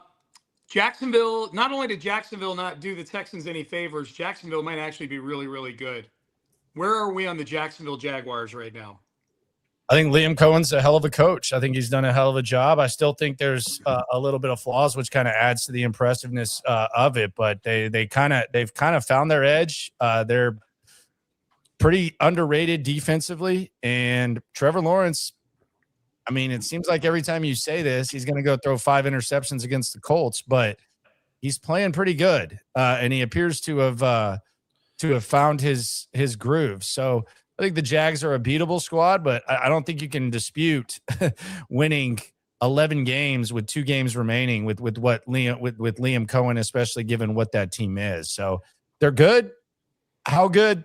Jacksonville, not only did Jacksonville not do the Texans any favors, Jacksonville might actually be really, really good. Where are we on the Jacksonville Jaguars right now? I think Liam Cohen's a hell of a coach. I think he's done a hell of a job. I still think there's a little bit of flaws, which kind of adds to the impressiveness of it. But they've kind of found their edge. They're pretty underrated defensively, and Trevor Lawrence. I mean, it seems like every time you say this, he's going to go throw 5 interceptions against the Colts, but he's playing pretty good, and he appears to have found his groove. So I think the Jags are a beatable squad, but I don't think you can dispute winning 11 games with 2 games remaining with Liam Cohen, especially given what that team is. So they're good. How good?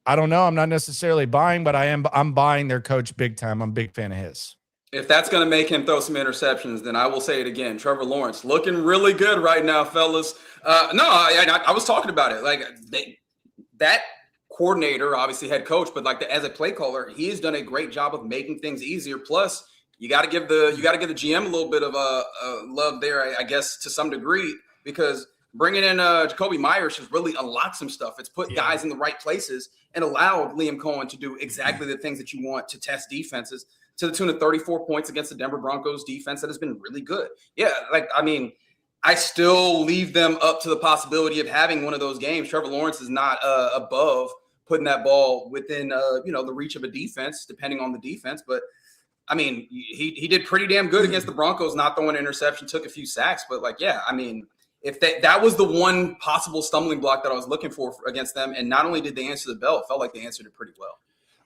I don't know. I'm not necessarily buying, but I'm buying their coach big time. I'm a big fan of his. If that's going to make him throw some interceptions, then I will say it again. Trevor Lawrence looking really good right now, fellas. I was talking about it. Like that coordinator, obviously head coach, but as a play caller, he has done a great job of making things easier. Plus, you got to give the GM a little bit of love there, I guess, to some degree, because bringing in Jacoby Myers has really unlocked some stuff. It's put guys in the right places and allowed Liam Cohen to do exactly the things that you want to test defenses, to the tune of 34 points against the Denver Broncos defense that has been really good. Yeah, I still leave them up to the possibility of having one of those games. Trevor Lawrence is not above putting that ball within the reach of a defense, depending on the defense. But I mean, he did pretty damn good against the Broncos, not throwing an interception, took a few sacks. But if that was the one possible stumbling block that I was looking for against them, and not only did they answer the bell, it felt like they answered it pretty well.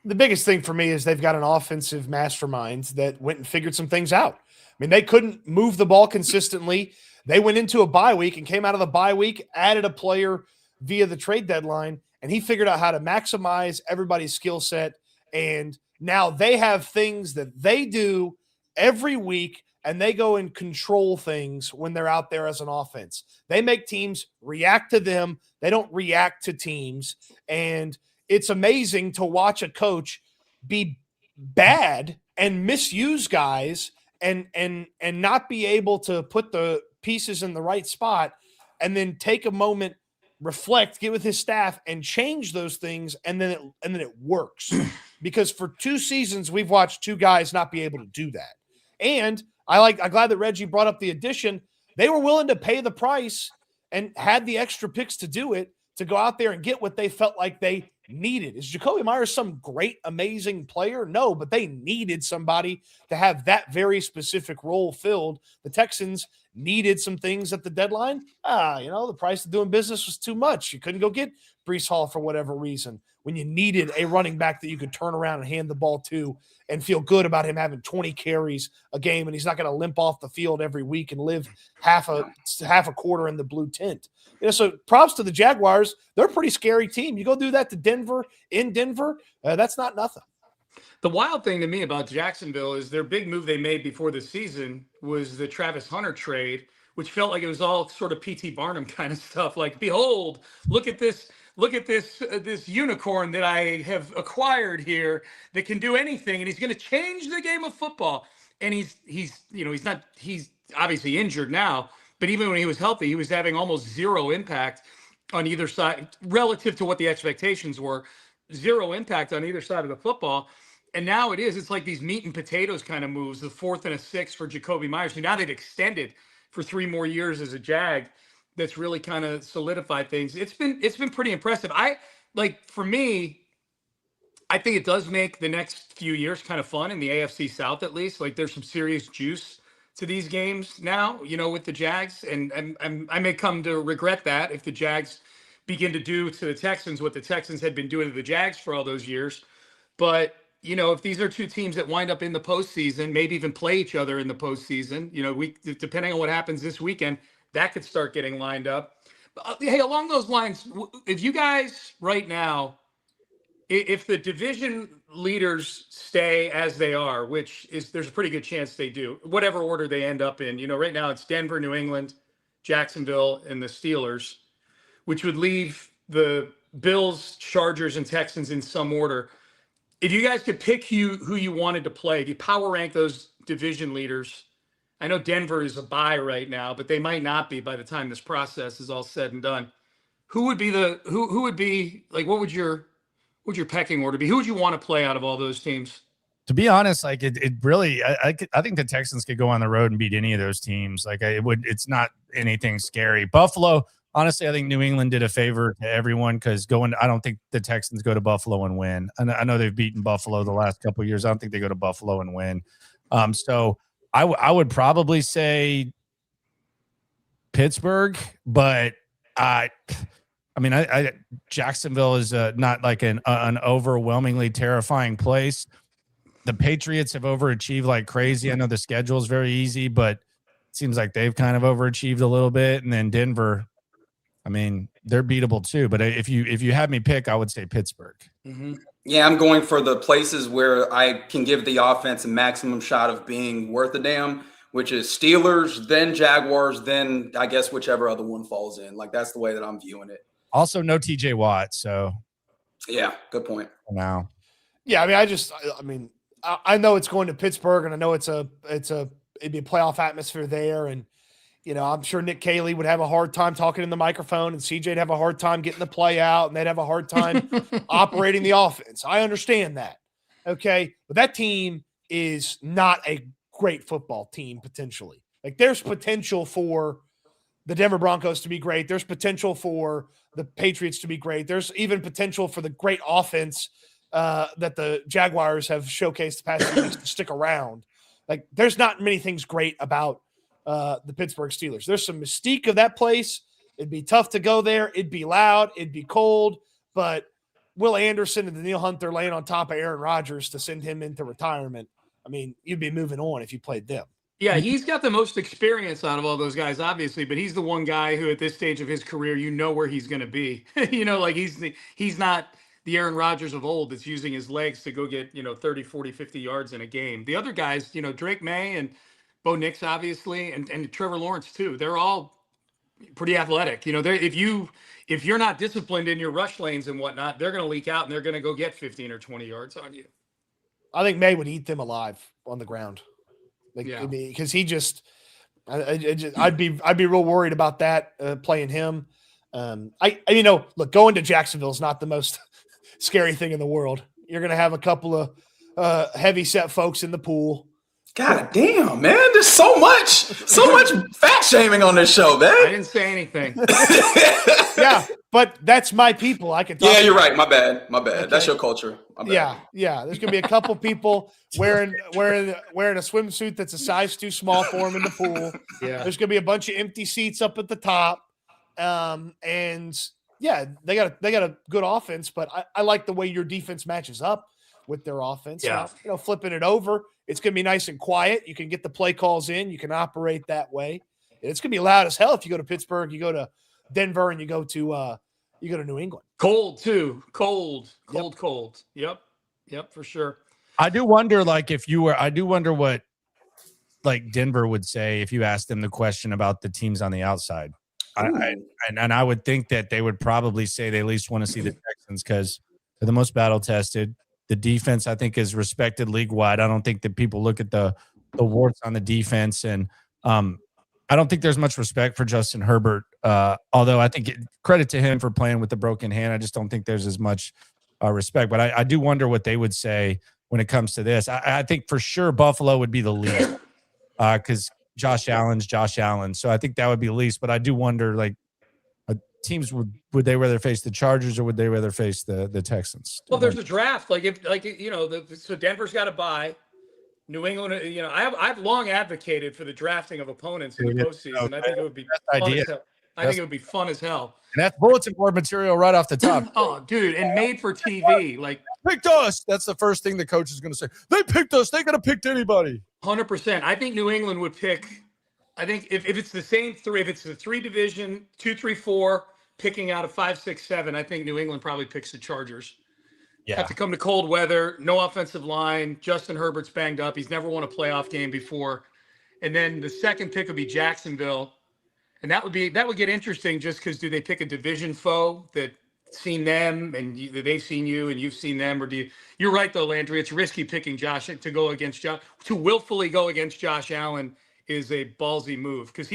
The biggest thing for me is they've got an offensive mastermind that went and figured some things out. I mean, they couldn't move the ball consistently. They went into a bye week and came out of the bye week, added a player via the trade deadline, and he figured out how to maximize everybody's skill set. And now they have things that they do every week, and they go and control things when they're out there as an offense. They make teams react to them. They don't react to teams. And it's amazing to watch a coach be bad and misuse guys and not be able to put the pieces in the right spot, and then take a moment, reflect, get with his staff, and change those things, and then it works. Because for 2 seasons we've watched 2 guys not be able to do that. And I'm glad that Reggie brought up the addition. They were willing to pay the price and had the extra picks to do it, to go out there and get what they felt like they needed. Is Jacoby Myers some great, amazing player? No, but they needed somebody to have that very specific role filled. The Texans needed some things at the deadline. The price of doing business was too much. You couldn't go get Breece Hall for whatever reason, when you needed a running back that you could turn around and hand the ball to and feel good about him having 20 carries a game, and he's not going to limp off the field every week and live half a quarter in the blue tent. So props to the Jaguars. They're a pretty scary team. You go do that to Denver, that's not nothing. The wild thing to me about Jacksonville is their big move they made before the season was the Travis Hunter trade, which felt like it was all sort of P.T. Barnum kind of stuff. Like, behold, look at this unicorn that I have acquired here that can do anything, and he's going to change the game of football. And he's obviously injured now, but even when he was healthy, he was having almost zero impact on either side relative to what the expectations were. Zero impact on either side of the football. And now it's like these meat and potatoes kind of moves, the 4th and a 6th for Jacoby Myers. So now they've extended for 3 more years as a Jag. That's really kind of solidified things. It's been pretty impressive. For me, I think it does make the next few years kind of fun in the AFC South, at least. Like, there's some serious juice to these games now, with the Jags. And I may come to regret that if the Jags begin to do to the Texans what the Texans had been doing to the Jags for all those years. But, if these are 2 teams that wind up in the postseason, maybe even play each other in the postseason, depending on what happens this weekend, that could start getting lined up. Hey, along those lines, if you guys right now, if the division leaders stay as they are, there's a pretty good chance they do, whatever order they end up in. Right now it's Denver, New England, Jacksonville, and the Steelers, which would leave the Bills, Chargers, and Texans in some order. If you guys could pick who you wanted to play, if you power rank those division leaders, I know Denver is a bye right now, but they might not be by the time this process is all said and done. Who would be what would your pecking order be? Who would you want to play out of all those teams? To be honest, like it really, I think the Texans could go on the road and beat any of those teams. Like it's not anything scary. Buffalo, honestly, I think New England did a favor to everyone because I don't think the Texans go to Buffalo and win. I know they've beaten Buffalo the last couple of years. I don't think they go to Buffalo and win. So I would probably say Pittsburgh, but I mean, Jacksonville is not like an overwhelmingly terrifying place. The Patriots have overachieved like crazy. I know the schedule is very easy, but it seems like they've kind of overachieved a little bit. And then Denver, I mean, they're beatable too. But if you had me pick, I would say Pittsburgh. Mm-hmm. Yeah, I'm going for the places where I can give the offense a maximum shot of being worth a damn, which is Steelers, then Jaguars, then I guess whichever other one falls in. Like that's the way that I'm viewing it. Also, no TJ Watt. So, yeah, good point. Now, yeah, I mean, I know it's going to Pittsburgh, and I know it'd be a playoff atmosphere there, and I'm sure Nick Caley would have a hard time talking in the microphone, and CJ'd have a hard time getting the play out, and they'd have a hard time operating the offense. I understand that, okay, but that team is not a great football team potentially. Like there's potential for the Denver Broncos to be great. There's potential for the Patriots to be great. There's even potential for the great offense that the Jaguars have showcased the past few weeks to stick around. Like there's not many things great about the Pittsburgh Steelers. There's some mystique of that place. It'd be tough to go there. It'd be loud. It'd be cold. But Will Anderson and Daniil Hunter laying on top of Aaron Rodgers to send him into retirement, I mean, you'd be moving on if you played them. Yeah, he's got the most experience out of all those guys, obviously, but he's the one guy who at this stage of his career, where he's going to be. Like he's not the Aaron Rodgers of old that's using his legs to go get, 30, 40, 50 yards in a game. The other guys, Drake May and Bo Nix, obviously, and Trevor Lawrence, too. They're all pretty athletic. If you're not disciplined in your rush lanes and whatnot, they're going to leak out and they're going to go get 15 or 20 yards on you. I think May would eat them alive on the ground. Because he I'd be real worried about that playing him. Look, going to Jacksonville is not the most scary thing in the world. You're going to have a couple of heavy set folks in the pool. God damn, man. There's so much fat shaming on this show, man. I didn't say anything. Yeah, but that's my people. I can talk. Yeah, you're right. My bad. Okay. That's your culture. My bad. Yeah. There's gonna be a couple people wearing a swimsuit that's a size too small for them in the pool. Yeah. There's gonna be a bunch of empty seats up at the top. And yeah, they got a good offense, but I like the way your defense matches up with their offense. Yeah. Flipping it over. It's going to be nice and quiet. You can get the play calls in. You can operate that way. It's going to be loud as hell if you go to Pittsburgh, you go to Denver, and you go to New England. Cold too. Cold. Yep, for sure. I do wonder, I do wonder what like Denver would say if you asked them the question about the teams on the outside. I would think that they would probably say they at least want to see the Texans because they're the most battle tested. The defense, I think, is respected league-wide. I don't think that people look at the warts on the defense. And I don't think there's much respect for Justin Herbert, although I think credit to him for playing with the broken hand. I just don't think there's as much respect. But I do wonder what they would say when it comes to this. I think for sure Buffalo would be the least because Josh Allen's Josh Allen. So I think that would be least. But I do wonder, teams would they rather face the Chargers or would they rather face the Texans? Well, there's a draft. So Denver's got to bye. New England, I've long advocated for the drafting of opponents in the postseason. I think it would be fun as hell. I think it would be fun as hell. And that's bulletin board material right off the top. Oh, dude, and made for TV. Like picked us. That's the first thing the coach is going to say. They picked us. They could have picked anybody. 100%. I think New England would pick. I think if it's the same three, if it's the three division, 2, 3, 4. Picking out of 5, 6, 7, I think New England probably picks the Chargers. Yeah. Have to come to cold weather, no offensive line. Justin Herbert's banged up. He's never won a playoff game before. And then the second pick would be Jacksonville. And that would get interesting just because do they pick a division foe that seen them and they've seen you and you've seen them? Or you're right though, Landry, it's risky picking Josh to willfully go against Josh Allen is a ballsy move because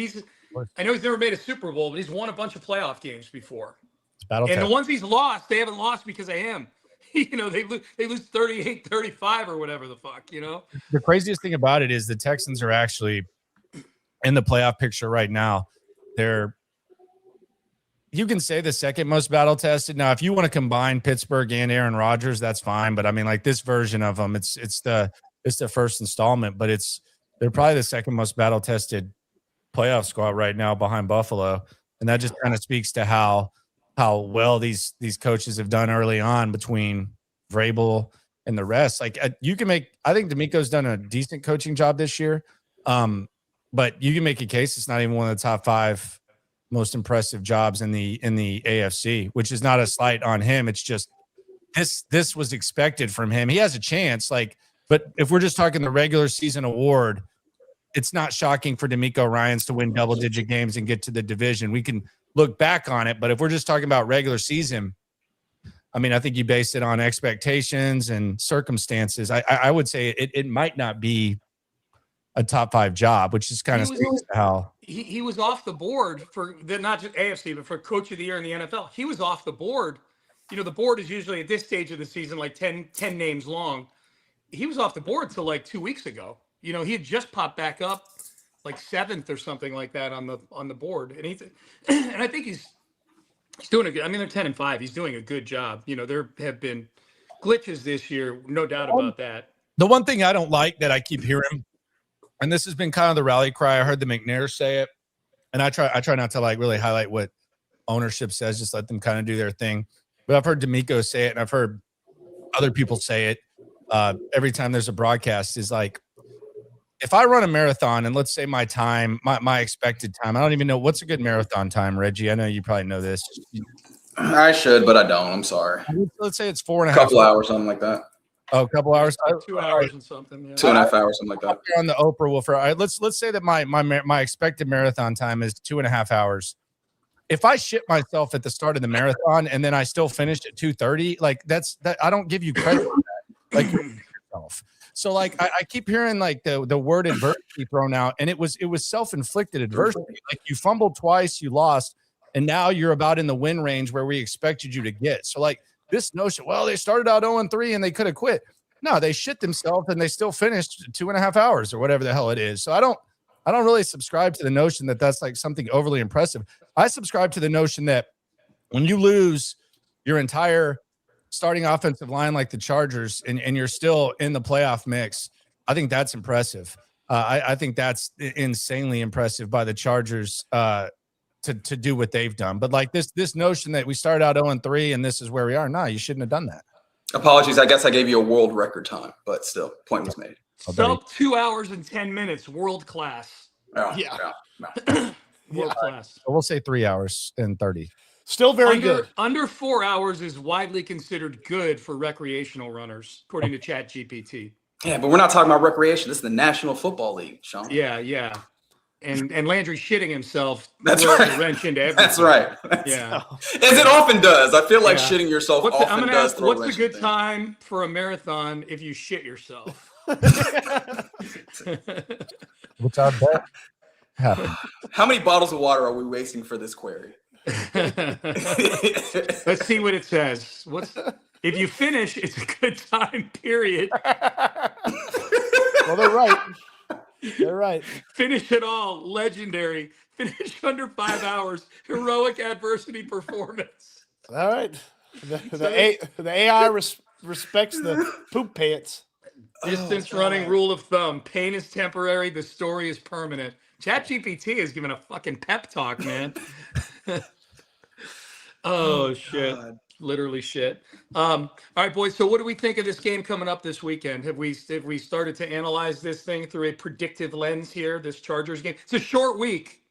I know he's never made a Super Bowl, but he's won a bunch of playoff games before. And the ones he's lost, they haven't lost because of him. They lose 38-35 or whatever the fuck, The craziest thing about it is the Texans are actually in the playoff picture right now. You can say the second most battle tested. Now, if you want to combine Pittsburgh and Aaron Rodgers, that's fine. But I mean, like this version of them, it's the first installment, but they're probably the second most battle tested playoff squad right now behind Buffalo. And that just kind of speaks to how well these coaches have done early on between Vrabel and the rest. Like I think D'Amico's done a decent coaching job this year. But you can make a case it's not even one of the top 5 most impressive jobs in the AFC, which is not a slight on him. It's just this was expected from him. He has a chance, but if we're just talking the regular season award, it's not shocking for D'Amico Ryans to win double-digit games and get to the division. We can look back on it, but if we're just talking about regular season, I mean, I think you base it on expectations and circumstances. I would say it might not be a top 5 job, which is kind of speaks to how he was off the board for not just AFC, but for coach of the year in the NFL. He was off the board. The board is usually at this stage of the season, like 10 names long. He was off the board till like 2 weeks ago. He had just popped back up like 7th or something like that on the board. And I think he's doing a good, I mean, they're 10-5. He's doing a good job. There have been glitches this year. No doubt about that. The one thing I don't like that I keep hearing, and this has been kind of the rally cry. I heard the McNair say it, and I try not to really highlight what ownership says, just let them kind of do their thing. But I've heard D'Amico say it, and I've heard other people say it every time there's a broadcast is like, if I run a marathon and let's say my time, my expected time, I don't even know what's a good marathon time, Reggie. I know you probably know this. I should, but I don't. I'm sorry. Let's say it's 4.5 couple hours, something like that. Oh, a couple hours, 2 hours and something. Yeah. 2.5 hours, something like that. On the Oprah Wolfer. All right, let's say that my expected marathon time is 2.5 hours. If I shit myself at the start of the marathon and then I still finished at 2:30, like that I don't give you credit for that. Like yourself. So like I keep hearing like the word adversity thrown out, and it was self-inflicted adversity. Like you fumbled twice, you lost, and now you're about in the win range where we expected you to get. So like this notion, well, they started out 0-3 and they could have quit. No, they shit themselves and they still finished 2.5 hours or whatever the hell it is. So I don't really subscribe to the notion that that's like something overly impressive. I subscribe to the notion that when you lose your entire starting offensive line like the Chargers and you're still in the playoff mix, I think that's impressive. I think that's insanely impressive by the Chargers to do what they've done. But like this notion that we started out 0-3 and this is where we are, no, you shouldn't have done that. Apologies. I guess I gave you a world record time, but still, point was made. Sub 2 hours and 10 minutes, world class. Yeah. World class. We'll say 3 hours and 30. Still very good. Under 4 hours is widely considered good for recreational runners, according to ChatGPT. Yeah, but we're not talking about recreation. This is the National Football League, Sean. Yeah. And Landry shitting himself. That's throws right. A wrench into everything. That's right. Yeah. As it often does. I feel like shitting yourself I'm often gonna does. ask, what's a good time for a marathon if you shit yourself? What's our bet? How many bottles of water are we wasting for this query? Let's see what it says. If you finish, it's a good time, period. Well, they're right. They're right. Finish it all, legendary. Finish under 5 hours, heroic adversity performance. All right. The AI respects the poop pants. Distance running rule of thumb. Pain is temporary. The story is permanent. ChatGPT is giving a fucking pep talk, man. Shit. God. Literally shit. All right, boys. So what do we think of this game coming up this weekend? Have we started to analyze this thing through a predictive lens here, this Chargers game? It's a short week.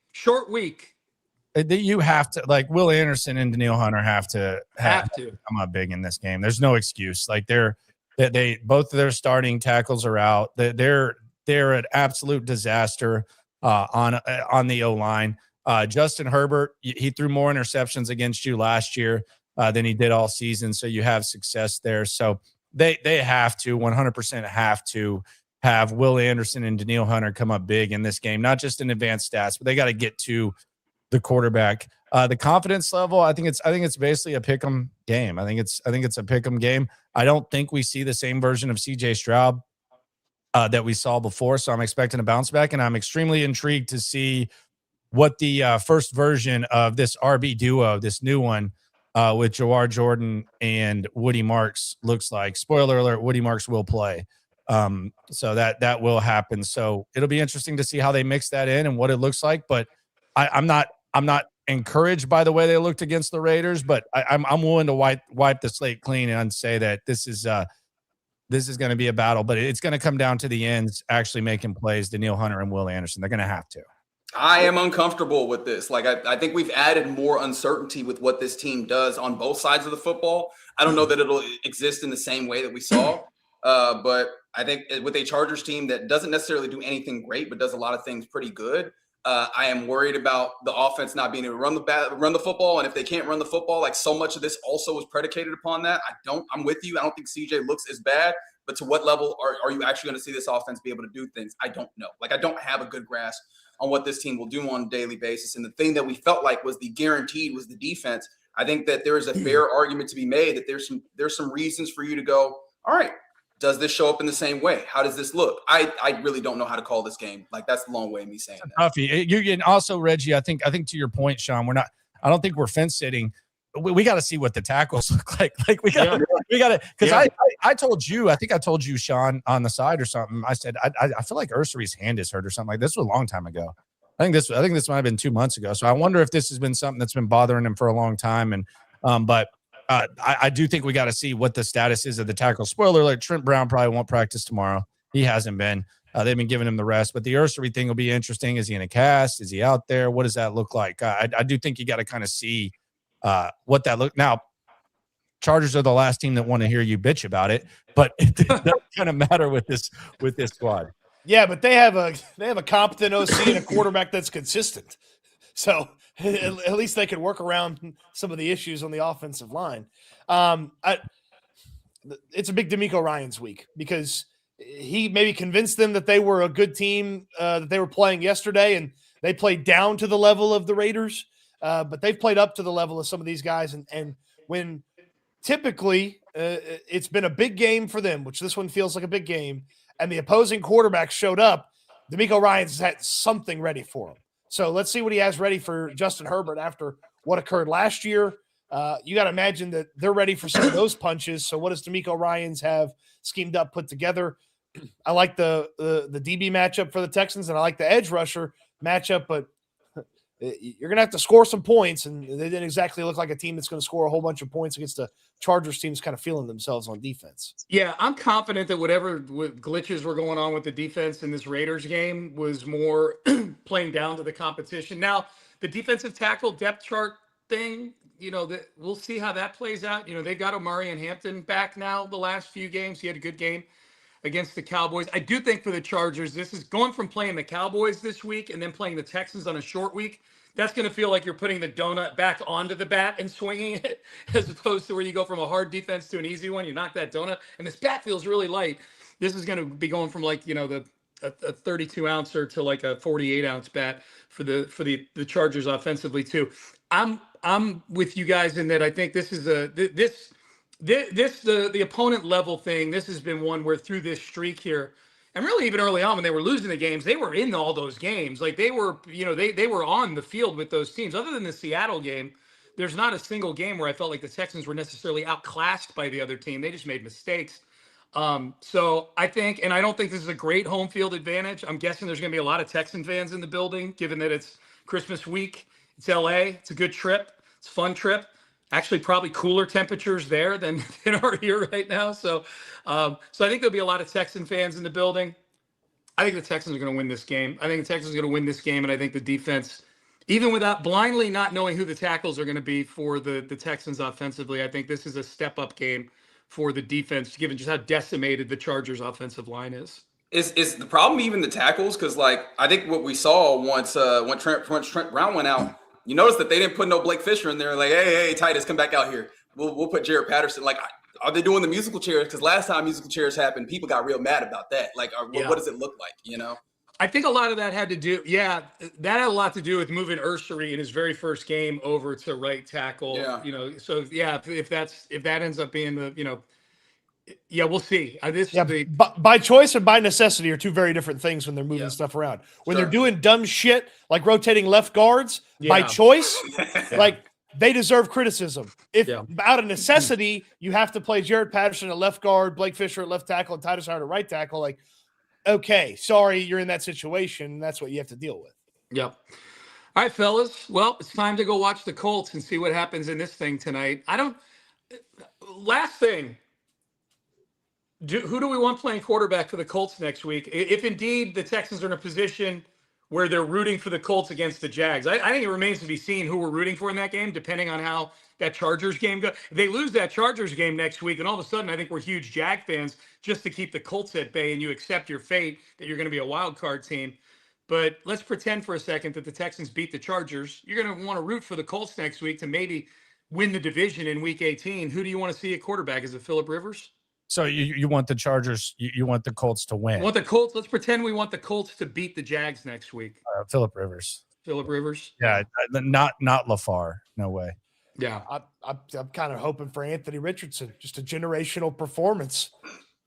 You have to, like, Will Anderson and Danielle Hunter have to come up big in this game. There's no excuse. Like they both of their starting tackles are out. They're an absolute disaster on the O-line. Justin Herbert, he threw more interceptions against you last year than he did all season. So you have success there. So they have to 100% have to have Will Anderson and Danielle Hunter come up big in this game, not just in advanced stats, but they got to get to the quarterback. The confidence level, I think it's basically a pick 'em game. I think it's a pick 'em game. I don't think we see the same version of CJ Stroud that we saw before. So I'm expecting a bounce back, and I'm extremely intrigued to see what the first version of this RB duo, this new one with Jawar Jordan and Woody Marks looks like. Spoiler alert: Woody Marks will play. So that will happen. So it'll be interesting to see how they mix that in and what it looks like. But I'm not encouraged by the way they looked against the Raiders, but I'm willing to wipe the slate clean and say that this is going to be a battle, but it's going to come down to the ends actually making plays. Danielle Hunter and Will Anderson, they're going to have to. I am uncomfortable with this. Like, I think we've added more uncertainty with what this team does on both sides of the football. I don't know that it'll exist in the same way that we saw, but I think with a Chargers team that doesn't necessarily do anything great, but does a lot of things pretty good, I am worried about the offense not being able to run the football. And if they can't run the football, like so much of this also is predicated upon that. I'm with you. I don't think CJ looks as bad, but to what level are you actually going to see this offense be able to do things? I don't know. Like, I don't have a good grasp on what this team will do on a daily basis. And the thing that we felt like was the guaranteed was the defense. I think that there is a fair argument to be made that there's some reasons for you to go, all right, does this show up in the same way? How does this look? I really don't know how to call this game. Like, that's the long way of me saying that. Toughie. And also, Reggie, I think to your point, Sean, I don't think we're fence sitting. We got to see what the tackles look like. Like we got to, because I told you, I think I told you, Sean, on the side or something. I said I feel like Ursari's hand is hurt or something. Like, this was a long time ago. I think this might have been 2 months ago. So I wonder if this has been something that's been bothering him for a long time. And but I do think we got to see what the status is of the tackle. Spoiler alert: Trent Brown probably won't practice tomorrow. He hasn't been. They've been giving him the rest. But the Ursary thing will be interesting. Is he in a cast? Is he out there? What does that look like? I do think you got to kind of see what that look. Now, Chargers are the last team that want to hear you bitch about it, but it doesn't kind of matter with this squad. Yeah, but they have a competent OC and a quarterback that's consistent. So at least they can work around some of the issues on the offensive line. It's a big DeMeco Ryans week because he maybe convinced them that they were a good team that they were playing yesterday, and they played down to the level of the Raiders. But they've played up to the level of some of these guys. And when typically it's been a big game for them, which this one feels like a big game, and the opposing quarterback showed up, DeMeco Ryans had something ready for him. So let's see what he has ready for Justin Herbert after what occurred last year. You got to imagine that they're ready for some of those punches. So what does DeMeco Ryans have schemed up, put together? I like the DB matchup for the Texans, and I like the edge rusher matchup, but you're going to have to score some points, and they didn't exactly look like a team that's going to score a whole bunch of points against a Chargers team's kind of feeling themselves on defense. Yeah, I'm confident that whatever glitches were going on with the defense in this Raiders game was more playing down to the competition. Now, the defensive tackle depth chart thing, we'll see how that plays out. They've got Omari and Hampton back now the last few games. He had a good game against the Cowboys. I do think for the Chargers, this is going from playing the Cowboys this week and then playing the Texans on a short week. That's going to feel like you're putting the donut back onto the bat and swinging it, as opposed to where you go from a hard defense to an easy one. You knock that donut, and this bat feels really light. This is going to be going from like, a 32 ouncer to like a 48 ounce bat for the Chargers offensively too. I'm with you guys in that I think this is the opponent level thing. This has been one where through this streak here, and really even early on when they were losing the games, they were in all those games. Like they were, they were on the field with those teams. Other than the Seattle game, there's not a single game where I felt like the Texans were necessarily outclassed by the other team. They just made mistakes. So I think, and I don't think this is a great home field advantage. I'm guessing there's going to be a lot of Texan fans in the building, given that it's Christmas week. It's LA. It's a good trip. It's a fun trip. Actually, probably cooler temperatures there than are here right now. So I think there'll be a lot of Texan fans in the building. I think the Texans are going to win this game. And I think the defense, even without blindly not knowing who the tackles are going to be for the Texans offensively, I think this is a step-up game for the defense, given just how decimated the Chargers' offensive line is. Is the problem even the tackles? Because, I think what we saw once Trent Brown went out, you notice that they didn't put no Blake Fisher in there. Like, hey, Titus, come back out here. We'll put Jared Patterson. Like, are they doing the musical chairs? Because last time musical chairs happened, people got real mad about that. Like, what does it look like? I think a lot of that had to do, that had a lot to do with moving Ursary in his very first game over to right tackle. Yeah. So if that ends up being we'll see. By choice and by necessity are two very different things when they're moving stuff around. When they're doing dumb shit like rotating left guards by choice, like they deserve criticism. If out of necessity you have to play Jared Patterson at left guard, Blake Fisher at left tackle, and Titus Howard at right tackle, like, okay, sorry, you're in that situation. That's what you have to deal with. Yep. All right, fellas. Well, it's time to go watch the Colts and see what happens in this thing tonight. Last thing. Who do we want playing quarterback for the Colts next week? If indeed the Texans are in a position where they're rooting for the Colts against the Jags, I think it remains to be seen who we're rooting for in that game, depending on how that Chargers game goes. If they lose that Chargers game next week, and all of a sudden I think we're huge Jag fans just to keep the Colts at bay, and you accept your fate that you're going to be a wild card team. But let's pretend for a second that the Texans beat the Chargers. You're going to want to root for the Colts next week to maybe win the division in Week 18. Who do you want to see at quarterback? Is it Phillip Rivers? So you want the Chargers, you want the Colts to win. Want the Colts? Let's pretend we want the Colts to beat the Jags next week. Phillip Rivers. Phillip Rivers? Yeah, not LaFar. No way. Yeah. I'm kind of hoping for Anthony Richardson, just a generational performance,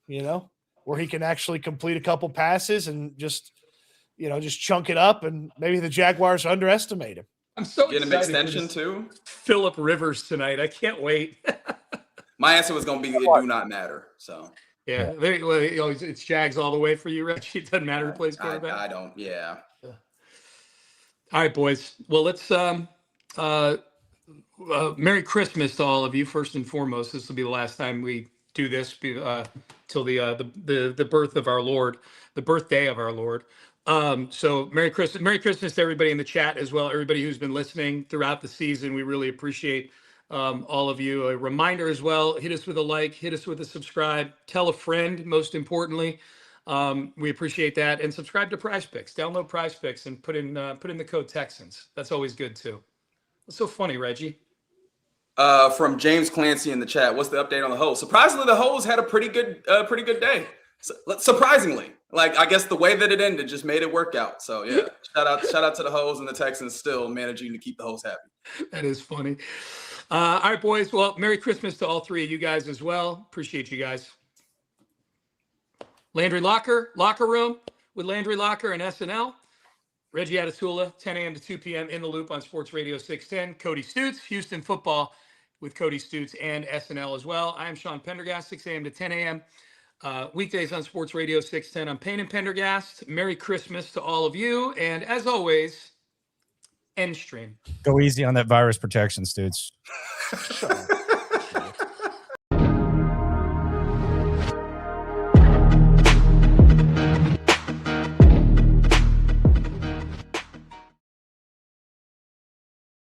where he can actually complete a couple passes and just chunk it up, and maybe the Jaguars underestimate him. I'm so get an extension too. Phillip Rivers tonight. I can't wait. My answer was going to be it do not matter. So it's Jags all the way for you, Rich. It doesn't matter who plays quarterback. I don't. Yeah. All right, boys. Well, let's Merry Christmas to all of you. First and foremost, this will be the last time we do this till the birth of our Lord, the birthday of our Lord. So Merry Christmas to everybody in the chat as well. Everybody who's been listening throughout the season. We really appreciate all of you. A reminder as well, hit us with a like, hit us with a subscribe, tell a friend, most importantly. We appreciate that. And subscribe to Prize Picks. Download Prize Picks and put in the code Texans. That's always good too. What's so funny, Reggie? From James Clancy in the chat, what's the update on the Hoes? Surprisingly, the Hoes had a pretty good day. Surprisingly, like, I guess the way that it ended just made it work out. So yeah, shout out to the Hoes and the Texans still managing to keep the Hoes happy. That is funny. All right, boys. Well, Merry Christmas to all three of you guys as well. Appreciate you guys. Landry Locker Room with Landry Locker and SNL. Reggie Atatula, 10 a.m. to 2 p.m. in the loop on Sports Radio 610. Cody Stutes, Houston Football with Cody Stutes and SNL as well. I am Sean Pendergast, 6 a.m. to 10 a.m. Weekdays on Sports Radio 610. I'm Payne and Pendergast. Merry Christmas to all of you. And as always, end stream. Go easy on that virus protection, dudes.